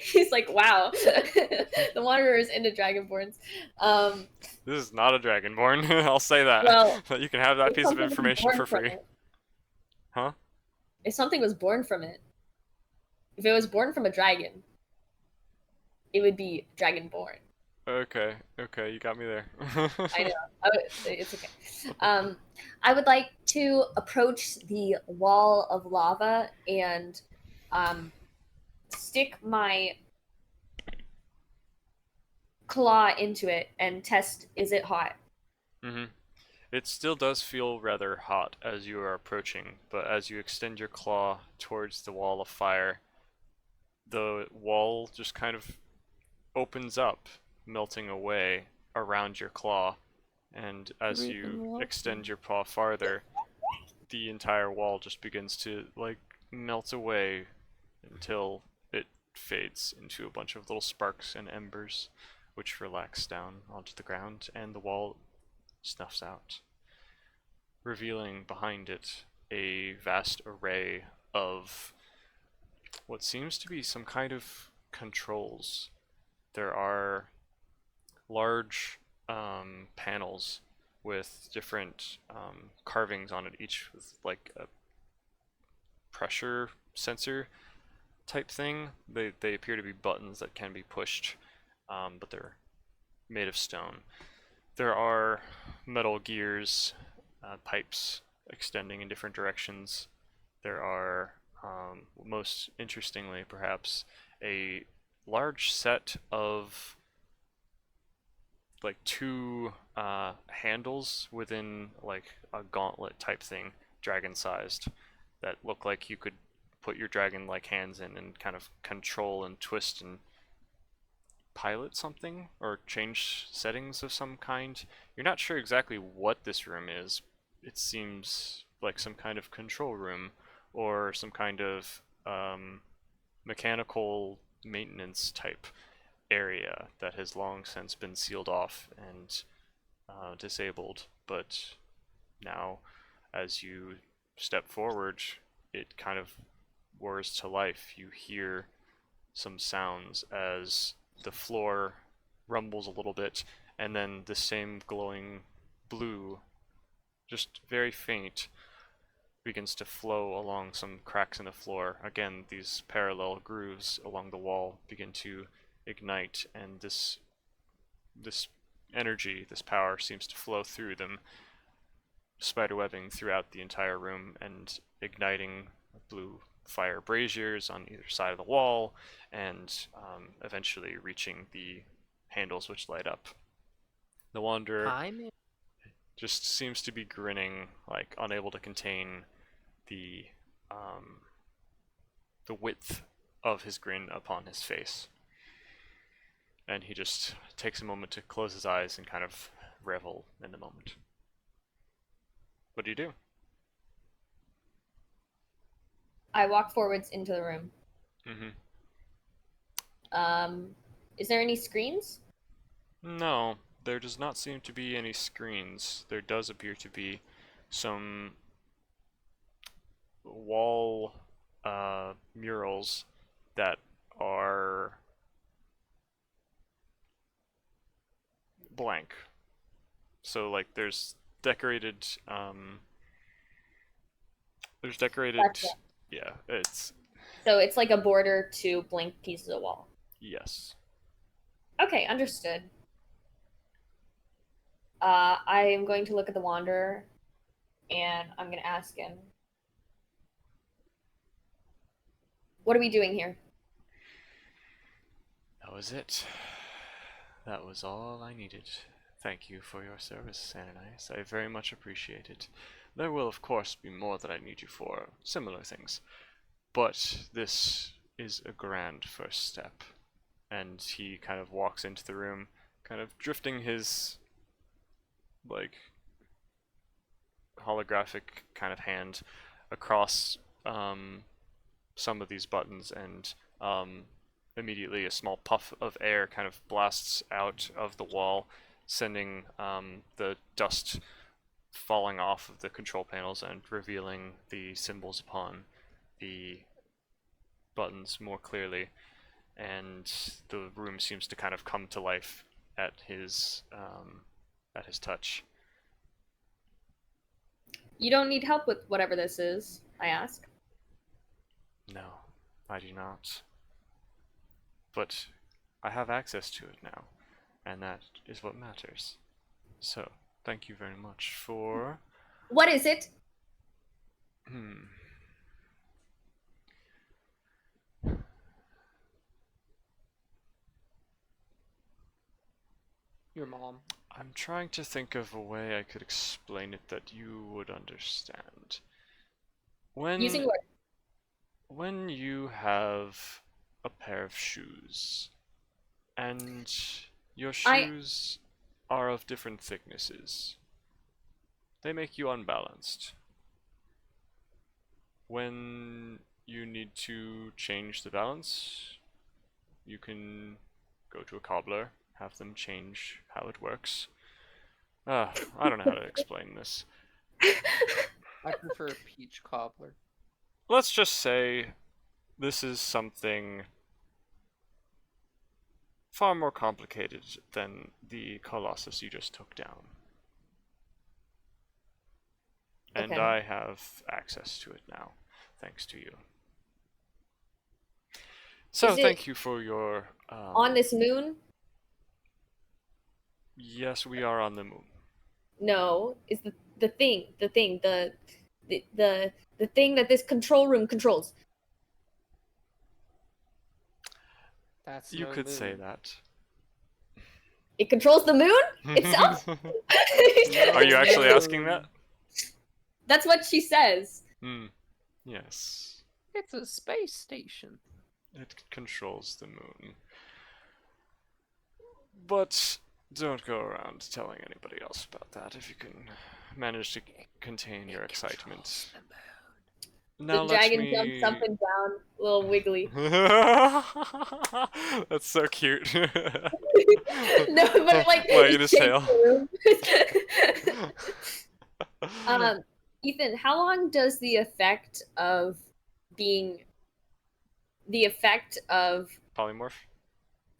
he's like, wow. The wanderer is into dragonborns. Um, This is not a dragonborn, I'll say that. well, But you can have that if piece of something was information born for from free. it, Huh? if something was born from it, if it was born from a dragon, it would be dragonborn. Okay, okay, you got me there. I know. It's okay. Um, I would like to approach the wall of lava and stick my claw into it and test, is it hot? hmm It still does feel rather hot as you are approaching, but as you extend your claw towards the wall of fire, the wall just kind of opens up, melting away around your claw. And as you extend your paw farther, the entire wall just begins to like melt away until it fades into a bunch of little sparks and embers, which relax down onto the ground, and the wall snuffs out, revealing behind it a vast array of what seems to be some kind of controls. There are large panels with different carvings on it, each with like a pressure sensor type thing. They appear to be buttons that can be pushed, but they're made of stone. There are metal gears, pipes extending in different directions. There are, most interestingly perhaps, a large set of like two handles within like a gauntlet type thing, dragon sized, that look like you could put your dragon like hands in and kind of control and twist and pilot something or change settings of some kind. You're not sure exactly what this room is. It seems like some kind of control room or some kind of mechanical maintenance type area that has long since been sealed off and disabled. But now, as you step forward, it kind of whirs to life. You hear some sounds as the floor rumbles a little bit, and then the same glowing blue, just very faint, begins to flow along some cracks in the floor. Again, these parallel grooves along the wall begin to ignite, and this energy, this power seems to flow through them, spiderwebbing throughout the entire room and igniting blue fire braziers on either side of the wall, and eventually reaching the handles which light up. The Wanderer I'm just seems to be grinning, like unable to contain the um, the width of his grin upon his face. And he just takes a moment to close his eyes and kind of revel in the moment. What do you do? I walk forwards into the room. Mm-hmm. Um, is there any screens? No, there does not seem to be any screens. There does appear to be some wall murals that are blank. So like there's decorated, Gotcha. yeah, it's, So it's like a border to blank pieces of wall. yes. Okay, understood. I am going to look at the Wanderer, and I'm going to ask him, "What are we doing here?" That was it. That was all I needed. Thank you for your service, Ananias. I very much appreciate it. There will, of course, be more that I need you for, similar things. But this is a grand first step. And he kind of walks into the room, kind of drifting his, like, holographic kind of hand across some of these buttons, and immediately a small puff of air kind of blasts out of the wall, sending the dust falling off of the control panels and revealing the symbols upon the buttons more clearly. And the room seems to kind of come to life at his touch. You don't need help with whatever this is, I ask. No, I do not. But I have access to it now, and that is what matters. So, thank you very much for... What is it? Hmm. Your mom. I'm trying to think of a way I could explain it that you would understand. Using When what? when you have a pair of shoes, and your I shoes are of different thicknesses, they make you unbalanced. When you need to change the balance, you can go to a cobbler, have them change how it works. I don't know how to explain this. I prefer peach cobbler. Let's just say this is something far more complicated than the Colossus you just took down. And Okay. I have access to it now, thanks to you. So Is it thank you for your... on this moon? Yes, we are on the moon. No. Is the thing, the thing that this control room controls. That's You no could moon. say that. It controls the moon itself? Are you actually asking that? That's what she says. Hmm. Yes. It's a space station. It controls the moon. But don't go around telling anybody else about that if you can manage to contain your excitement. Now The let dragon me... jumps up and down, a little wiggly. That's so cute. No, but like Wagging it his shakes tail. the room. Ethan, how long does the effect of Polymorph?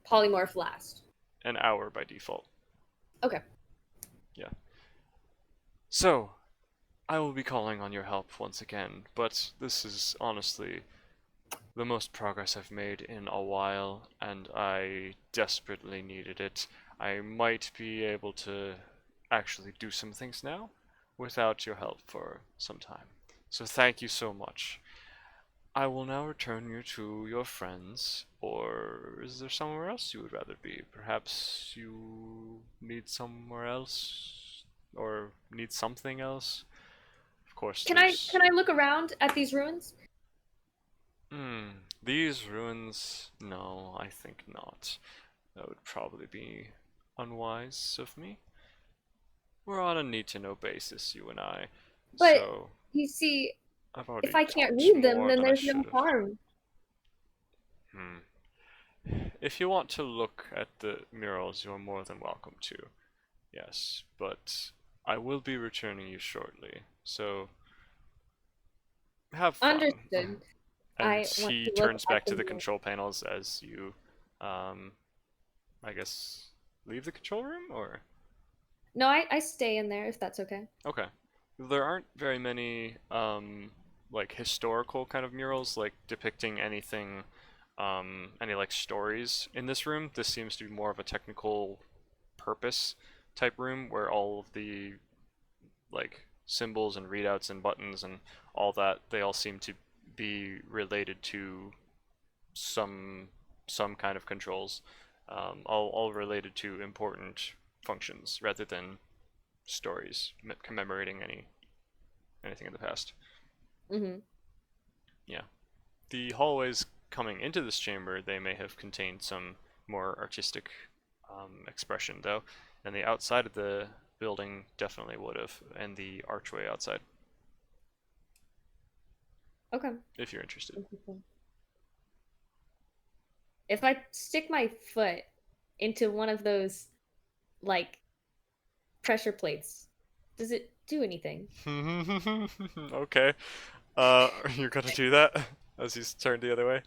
polymorph last? An hour by default. Okay. Yeah. So, I will be calling on your help once again, but this is honestly the most progress I've made in a while, and I desperately needed it. I might be able to actually do some things now without your help for some time. So thank you so much. I will now return you to your friends, or is there somewhere else you would rather be? Perhaps you need somewhere else, or need something else? Of course, Can there's... I look around at these ruins? These ruins... No, I think not. That would probably be unwise of me. We're on a need-to-know basis, you and I. But So, you see, I've already if I can't talked read them, more then than I there's no should have. harm. If you want to look at the murals, you're more than welcome to. Yes, but I will be returning you shortly, so have fun. Understood. And I want he to look turns at back to the the mirror. control panels as you, I guess, leave the control room, or? No, I stay in there if that's okay. Okay. There aren't very many, like, historical kind of murals, like, depicting anything, any, like, stories in this room. This seems to be more of a technical purpose type room, where all of the, like, symbols and readouts and buttons and all that, they all seem to be related to some kind of controls, all related to important functions rather than stories commemorating anything in the past. Mm-hmm. Yeah, the hallways coming into this chamber, they may have contained some more artistic expression though, and the outside of the building definitely would have, and the archway outside, Okay. if you're interested. Interesting. If I stick my foot into one of those, like, pressure plates, does it do anything? Okay. You're gonna do that as he's turned the other way.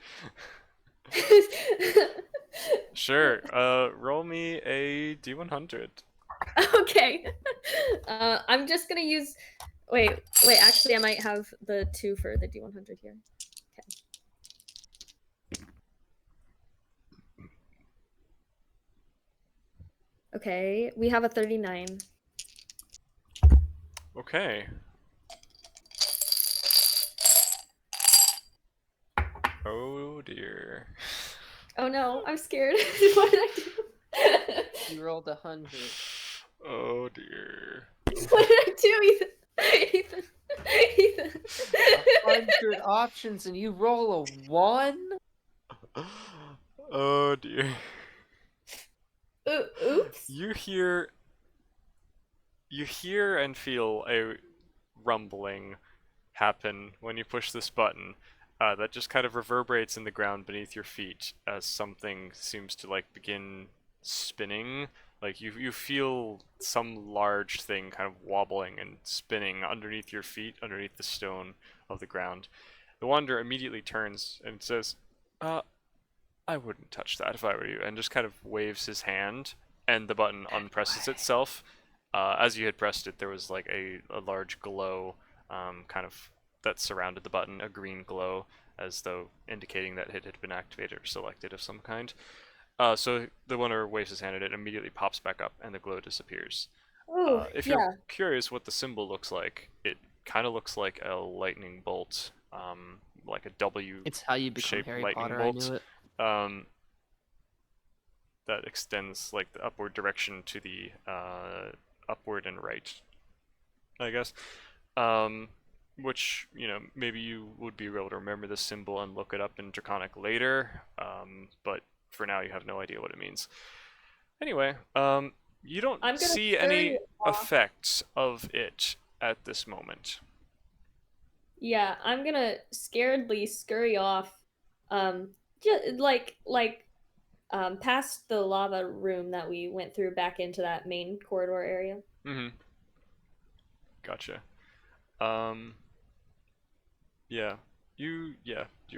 Sure. Roll me a d100. Okay. I'm just gonna use. Wait. Actually, I might have the 2 for the D100 here. Okay, we have a 39. Okay. Oh dear. Oh no, I'm scared. What did I do? You rolled 100. Oh dear. What did I do, Ethan? Ethan. 100 options and you roll a 1? Oh dear. Oops. You hear and feel a rumbling happen when you push this button, that just kind of reverberates in the ground beneath your feet as something seems to like begin spinning. Like you feel some large thing kind of wobbling and spinning underneath your feet, underneath the stone of the ground. The wanderer immediately turns and says, I wouldn't touch that if I were you, and just kind of waves his hand, and the button unpresses itself. As you had pressed it, there was like a large glow, kind of, that surrounded the button, a green glow, as though indicating that it had been activated or selected of some kind. So the wanderer waves his hand at it, immediately pops back up, and the glow disappears. Ooh, If you're yeah. curious what the symbol looks like, it kind of looks like a lightning bolt, like a W It's how you become shaped Harry lightning Potter, bolt. I knew it. Um, that extends like the upward direction to the upward and right, I guess. Which, maybe you would be able to remember this symbol and look it up in Draconic later, but for now you have no idea what it means. Anyway, you don't I'm gonna see scurry any off. effects of it at this moment. Yeah, I'm gonna scaredly scurry off. Just past the lava room that we went through back into that main corridor area. Mm-hmm. Gotcha. Um, yeah.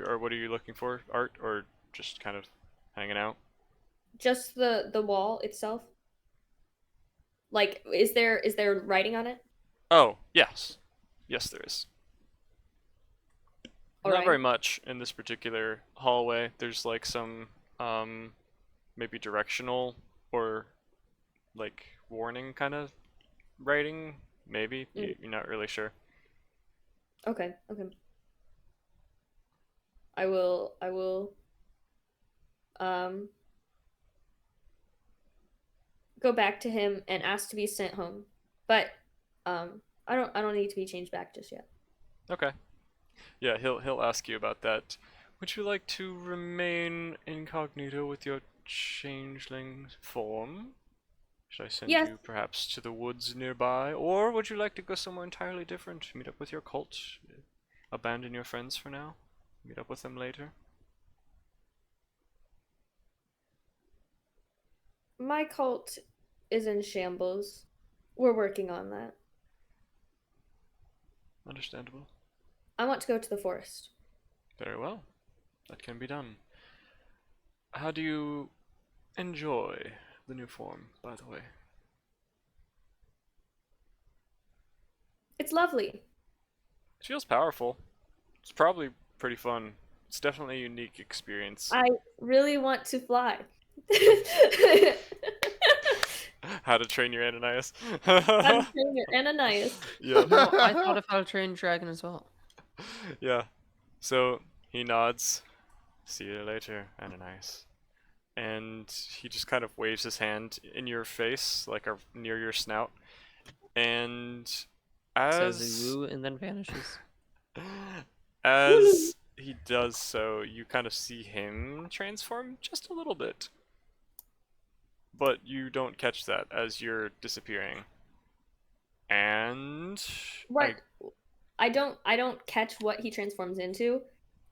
Or what are you looking for? Art or just kind of hanging out? Just the wall itself. Like, is there writing on it? Oh, yes. Yes, there is. All Not very right. much in this particular hallway. There's like some, maybe directional or like warning kind of writing. Maybe. Mm. You're not really sure. Okay. Okay. I will um go back to him and ask to be sent home. But I don't need to be changed back just yet. Okay. Yeah, he'll ask you about that. Would you like to remain incognito with your changeling form? Should I send Yes. you perhaps to the woods nearby? Or would you like to go somewhere entirely different? Meet up with your cult? Abandon your friends for now? Meet up with them later? My cult is in shambles. We're working on that. Understandable. I want to go to the forest. Very well. That can be done. How do you enjoy the new form, by the way? It's lovely. It feels powerful. It's probably pretty fun. It's definitely a unique experience. I really want to fly. How to Train Your Ananias. I'm saying it, Ananias. Yeah. No, I thought of How to Train Your Dragon as well. Yeah. So he nods. See you later, Ananias. And he just kind of waves his hand in your face, like near your snout. And Says as a woo and then vanishes. as he does so, you kind of see him transform just a little bit. But you don't catch that as you're disappearing. And What? I don't catch what he transforms into.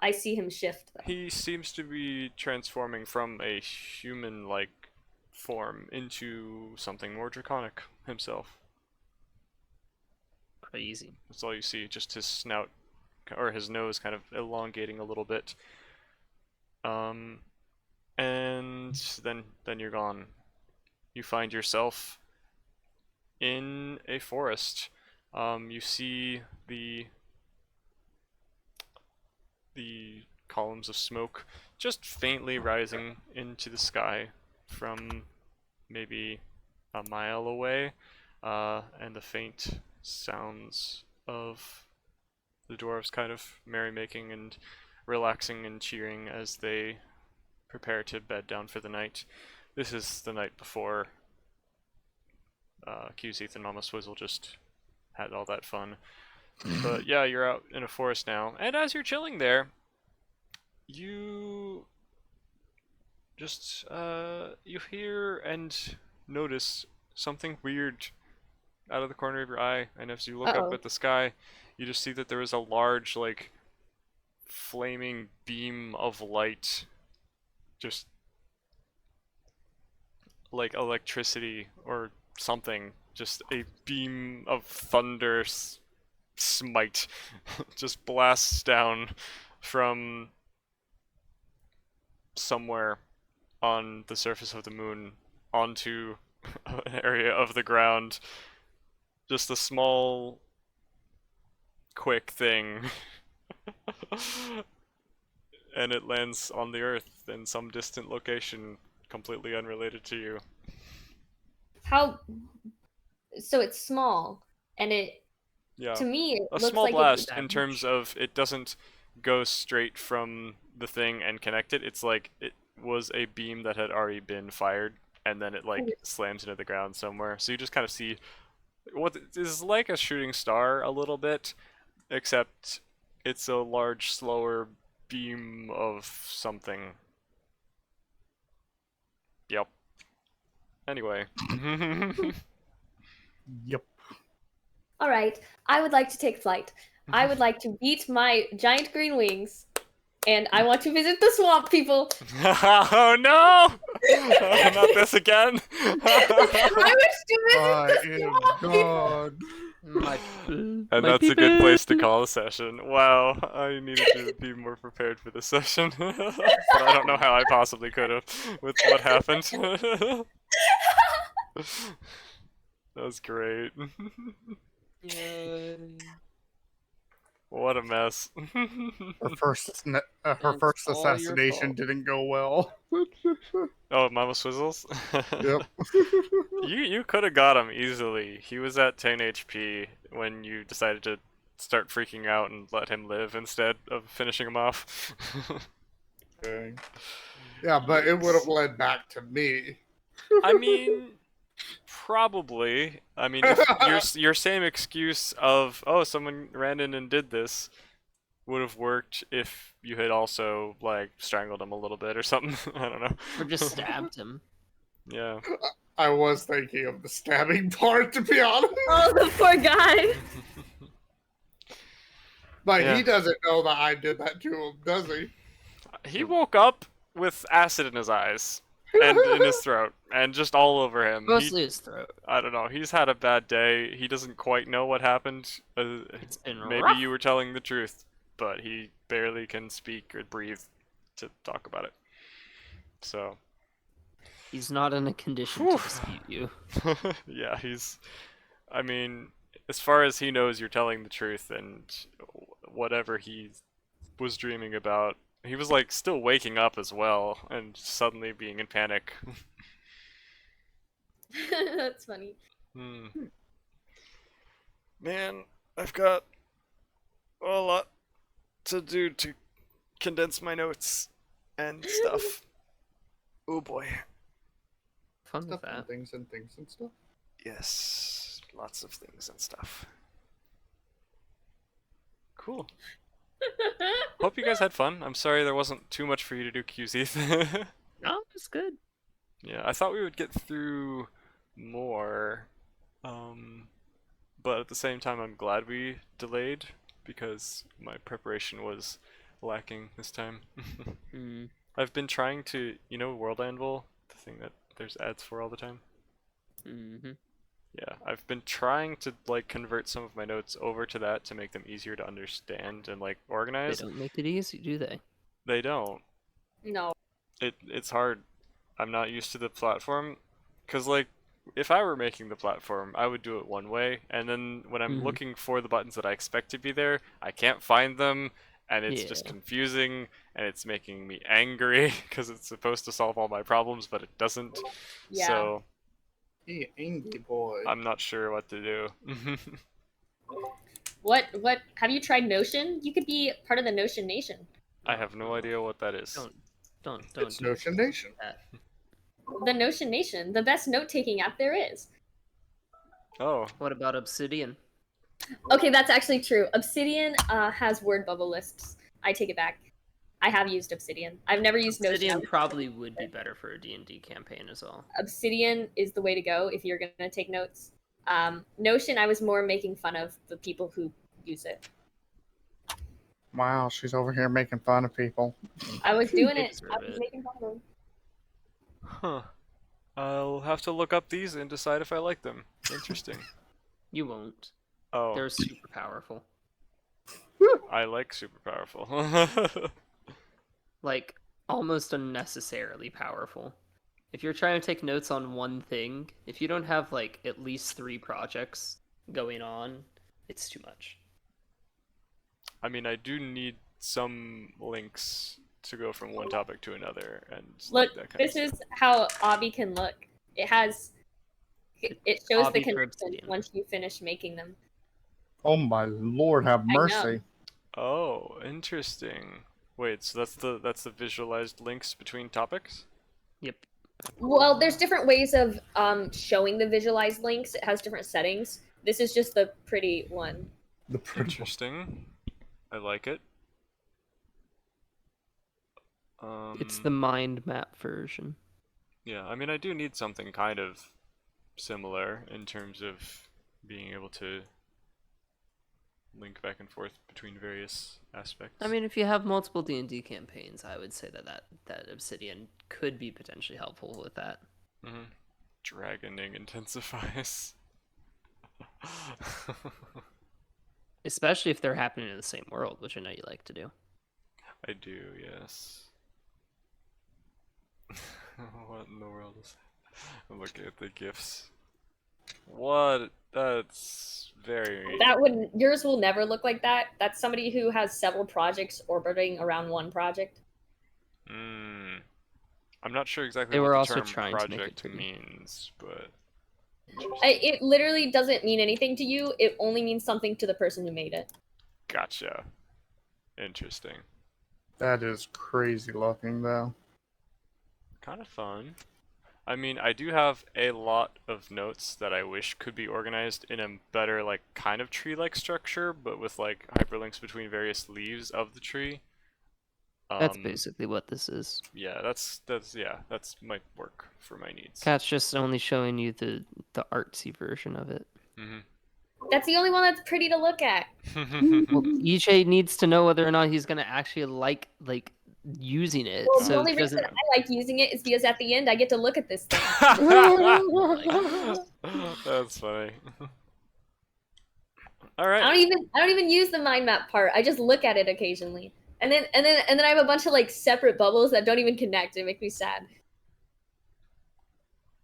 I see him shift though. he seems to be transforming from a human-like form into something more draconic himself. Crazy. That's all you see, just his snout or his nose kind of elongating a little bit. And then you're gone. You find yourself in a forest. You see the columns of smoke just faintly rising into the sky from maybe a mile away, and the faint sounds of the dwarves kind of merrymaking and relaxing and cheering as they prepare to bed down for the night. This is the night before Q-Zeeth and Mama Swizzle just had all that fun. But yeah, you're out in a forest now, and as you're chilling there, you just you hear and notice something weird out of the corner of your eye, and as you look up Uh-oh. at the sky, you just see that there is a large, like, flaming beam of light, just like electricity or something, just a beam of thunder smite just blasts down from somewhere on the surface of the moon onto an area of the ground. Just a small, quick thing. And it lands on the Earth in some distant location, completely unrelated to you. How? So it's small, and it Yeah. to me it A looks small like blast it. in terms of it doesn't go straight from the thing and connect it. It's like it was a beam that had already been fired, and then it like slams into the ground somewhere. So you just kind of see what is like a shooting star a little bit, except it's a large, slower beam of something. Yep. Anyway. Yep. All right, I would like to take flight. I would like to beat my giant green wings, and I want to visit the swamp people. Oh no! Not this again! I wish to I visit the am swamp people. gone. And My that's a good people. place to call a session. Wow, I needed to be more prepared for this session. But I don't know how I possibly could have with what happened. That was great. Yay. What a mess. Her first It's first all your assassination fault. didn't go well. Oh, Mama Swizzles? Yep. You could have got him easily. He was at 10 HP when you decided to start freaking out and let him live instead of finishing him off. Okay. Yeah, but it would have led back to me. I mean, probably. I mean, if your same excuse of, oh, someone ran in and did this would have worked if you had also, like, strangled him a little bit or something. I don't know. Or just stabbed him. Yeah. I was thinking of the stabbing part, to be honest. Oh, the poor guy. But Yeah. he doesn't know that I did that to him, does he? He woke up with acid in his eyes and in his throat and just all over him. Mostly his throat. I don't know. He's had a bad day. He doesn't quite know what happened. It's been Maybe rough. you were telling the truth. but he barely can speak or breathe to talk about it. So, He's not in a condition Whew. to dispute you. yeah, I mean, as far as he knows, you're telling the truth, and whatever he was dreaming about, he was like still waking up as well, and suddenly being in panic. That's funny. Man, I've got a lot to do to condense my notes and stuff. Oh boy. Fun with Stuff that. and things and stuff. Yes, lots of things and stuff. Cool. Hope you guys had fun. I'm sorry there wasn't too much for you to do, QZ. No, it's good. Yeah, I thought we would get through more, but at the same time, I'm glad we delayed because my preparation was lacking this time. Mm. I've been trying to, World Anvil, the thing that there's ads for all the time. Mm-hmm. Yeah, I've been trying to like convert some of my notes over to that to make them easier to understand and like They organize. don't make it easy, do they? They don't. No. It's hard. I'm not used to the platform, cause like if I were making the platform, I would do it one way, and then when I'm Mhm. looking for the buttons that I expect to be there, I can't find them, and it's just Yeah. confusing, and it's making me angry because it's supposed to solve all my problems, but it doesn't. Yeah. So Hey, angry boy. I'm not sure what to do. What have you tried Notion? You could be part of the Notion Nation. I have no idea what that is. Don't It's do Notion Nation. that. The Notion Nation, the best note-taking app there is. Oh, What about Obsidian? Okay, that's actually true. Obsidian has word bubble lists. I take it back. I have used Obsidian. I've never used Obsidian Notion. probably would be better for a D&D campaign as well. Obsidian is the way to go if you're gonna take notes. Notion, I was more making fun of the people who use it. Wow, she's over here making fun of people. I was doing They it. deserve I was it. making fun of them. huh. I'll have to look up these and decide if I like them. Interesting. You won't. Oh, They're super powerful. I like super powerful. Like, almost unnecessarily powerful. If you're trying to take notes on one thing, if you don't have, like, at least 3 projects going on, it's too much. I mean, I do need some links to go from one topic to another, and Look, that kind this of is how Obby can look. It has. It shows the Obby for connection Obsidian. once you finish making them. Oh my lord, have I know. mercy. Oh, interesting. Wait, so that's the visualized links between topics? Yep. Well, there's different ways of showing the visualized links. It has different settings. This is just the pretty one. The pretty Interesting. I like it. It's the mind map version. Yeah, I mean, I do need something kind of similar in terms of being able to link back and forth between various aspects. I mean, if you have multiple D&D campaigns, I would say that Obsidian could be potentially helpful with that. Dragoning intensifies. Especially if they're happening in the same world, which I know you like to do. I do, yes. What in the world is that? I'm looking at the gifs. What? That's very... Yours will never look like that. That's somebody who has several projects orbiting around one project. I'm not sure exactly They what were the also term trying to make it project pretty. means, but... It literally doesn't mean anything to you. It only means something to the person who made it. Gotcha. Interesting. That is crazy looking, though. Kind of fun. I mean, I do have a lot of notes that I wish could be organized in a better, like, kind of tree-like structure, but with, like, hyperlinks between various leaves of the tree. That's basically what this is. Yeah, that's might work for my needs. Cat's just only showing you the artsy version of it. That's the only one that's pretty to look at. Well, EJ needs to know whether or not he's gonna actually like using it. Well, the So only he doesn't. reason I like using it is because at the end I get to look at this thing. That's funny. All I right. don't even use the mind map part. I just look at it occasionally. And then I have a bunch of like separate bubbles that don't even connect. It makes me sad.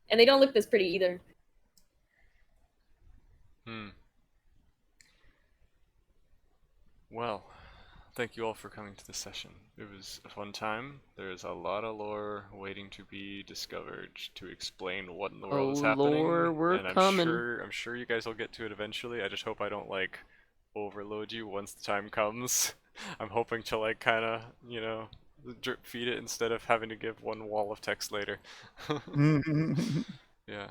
And they don't look this pretty either. Hmm. Well, thank you all for coming to this session. It was a fun time. There's a lot of lore waiting to be discovered to explain what in the world is Oh, happening. lore, we're And coming. I'm sure you guys will get to it eventually. I just hope I don't like overload you once the time comes. I'm hoping to like kind of, drip feed it instead of having to give one wall of text later. Yeah.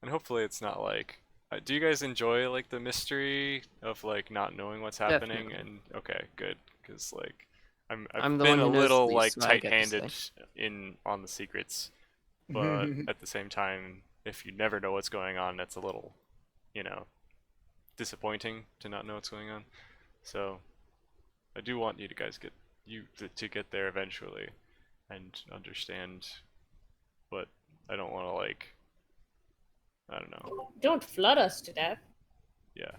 And hopefully it's not like do you guys enjoy like the mystery of like not knowing what's happening? Definitely. And okay, good, because like I'm I've the been one a who knows the little least, like so I get to tight-handed stay. in on the secrets, but at the same time, if you never know what's going on, that's a little, you know, disappointing to not know what's going on. So I do want you to guys to get there eventually and understand, but I don't want to like I don't know. Don't flood us to death. Yeah.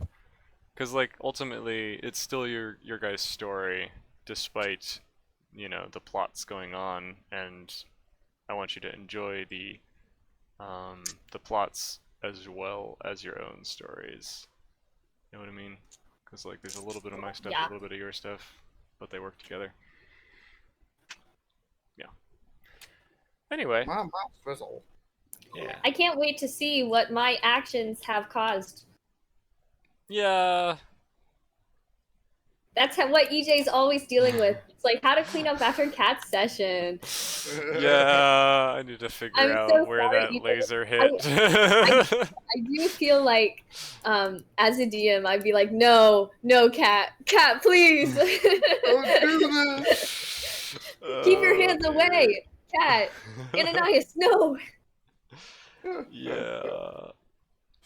Because like ultimately, it's still your guys' story, despite the plots going on, and I want you to enjoy the plots as well as your own stories. You know what I mean? Because like there's a little bit of my stuff, a Yeah. little bit of your stuff, but they work together. Yeah. Anyway, My mouth fizzle. yeah, I can't wait to see what my actions have caused. yeah. That's what EJ's always dealing with. It's like how to clean up after Cat's session. Yeah, I need to figure I'm out so where sorry, that EJ. laser hit. I do feel like, as a DM, I'd be like, no, Cat, please, Don't do this. keep your Oh, hands dear. away, Cat, Ananias, no. Yeah.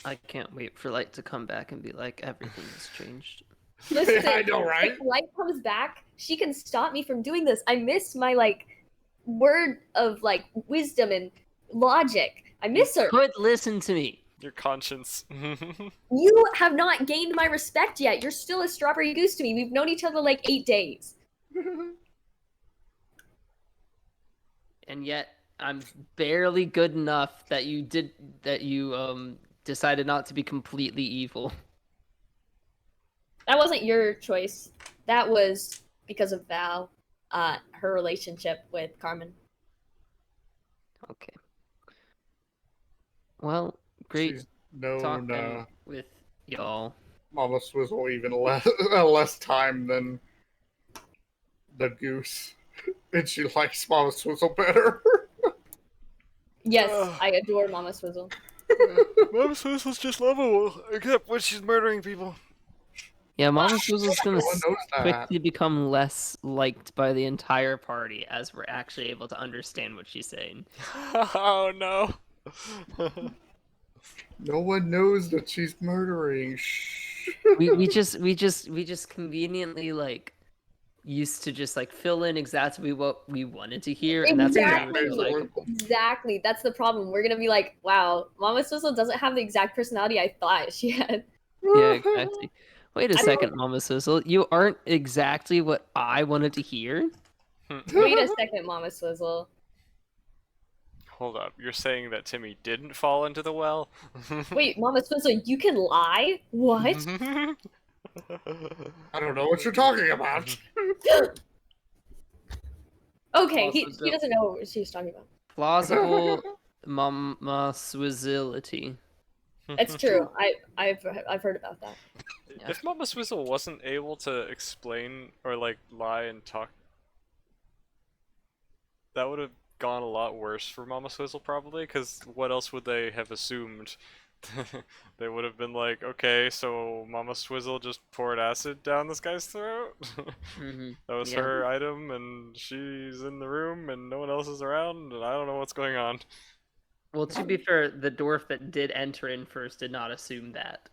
I can't wait for Light to come back and be like, everything has changed. Listen, I know, right? if Light comes back, she can stop me from doing this. I miss my like word of like wisdom and logic. I miss her. Could listen to me. Your conscience. You have not gained my respect yet. You're still a strawberry goose to me. We've known each other like 8 days. And yet I'm barely good enough that you decided not to be completely evil. That wasn't your choice. That was because of Val, her relationship with Carmen. Okay. Well, great She's known talking with y'all. Mama Swizzle even less time than the goose. And she likes Mama Swizzle better. Yes, I adore Mama Swizzle. Mama Swizzle's just lovable, except when she's murdering people. Yeah, Mama Swizzle's gonna No one knows that. quickly become less liked by the entire party as we're actually able to understand what she's saying. Oh no. No one knows that she's murdering. Shh. we just conveniently like used to just like fill in exactly what we wanted to hear, and that's why we were so Exactly. likable. Exactly. That's the problem. We're gonna be like, wow, Mama Swizzle doesn't have the exact personality I thought she had. Yeah, exactly. Wait a second, Mama Sizzle. You aren't exactly what I wanted to hear. Wait a second, Mama Swizzle. Hold up, you're saying that Timmy didn't fall into the well? Wait, Mama Swizzle, you can lie? What? I don't know what you're talking about. Okay, Also, he doesn't know what she's talking about. Plausible Mama Swizzility. It's true. I've heard about that. Yeah. If Mama Swizzle wasn't able to explain or like lie and talk, that would have gone a lot worse for Mama Swizzle probably, because what else would they have assumed? They would have been like, okay, so Mama Swizzle just poured acid down this guy's throat? That was Yeah. her item, and she's in the room, and no one else is around, and I don't know what's going on. Well, to be fair, the dwarf that did enter in first did not assume that.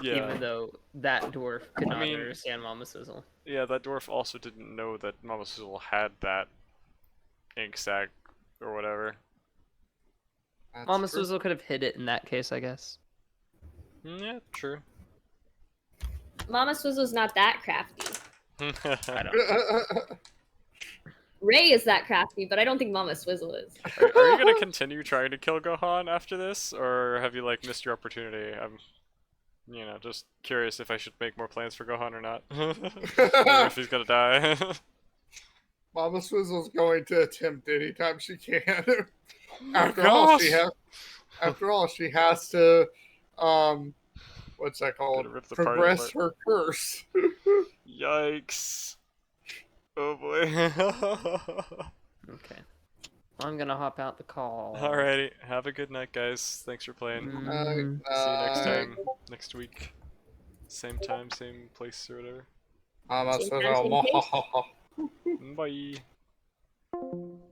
Yeah. Even though that dwarf could not mean- understand Mama Swizzle. Yeah, that dwarf also didn't know that Mama Swizzle had that ink sac or whatever. That's Mama true. Swizzle could have hid it in that case, I guess. Yeah, true. Mama Swizzle's not that crafty. I don't. Ray is that crafty, but I don't think Mama Swizzle is. Are you gonna continue trying to kill Gohan after this, or have you like missed your opportunity? I'm, just curious if I should make more plans for Gohan or not. Or if he's gonna die. Mama Swizzle's going to attempt anytime she can. After all, she has to, what's that called? Rip the party Progress apart. her curse. Yikes! Oh boy. Okay. I'm gonna hop out the call. Alrighty, have a good night, guys. Thanks for playing. Mm. See you next time, next week. Same time, same place, or whatever. Mama Same time, same Swizzle. Bye.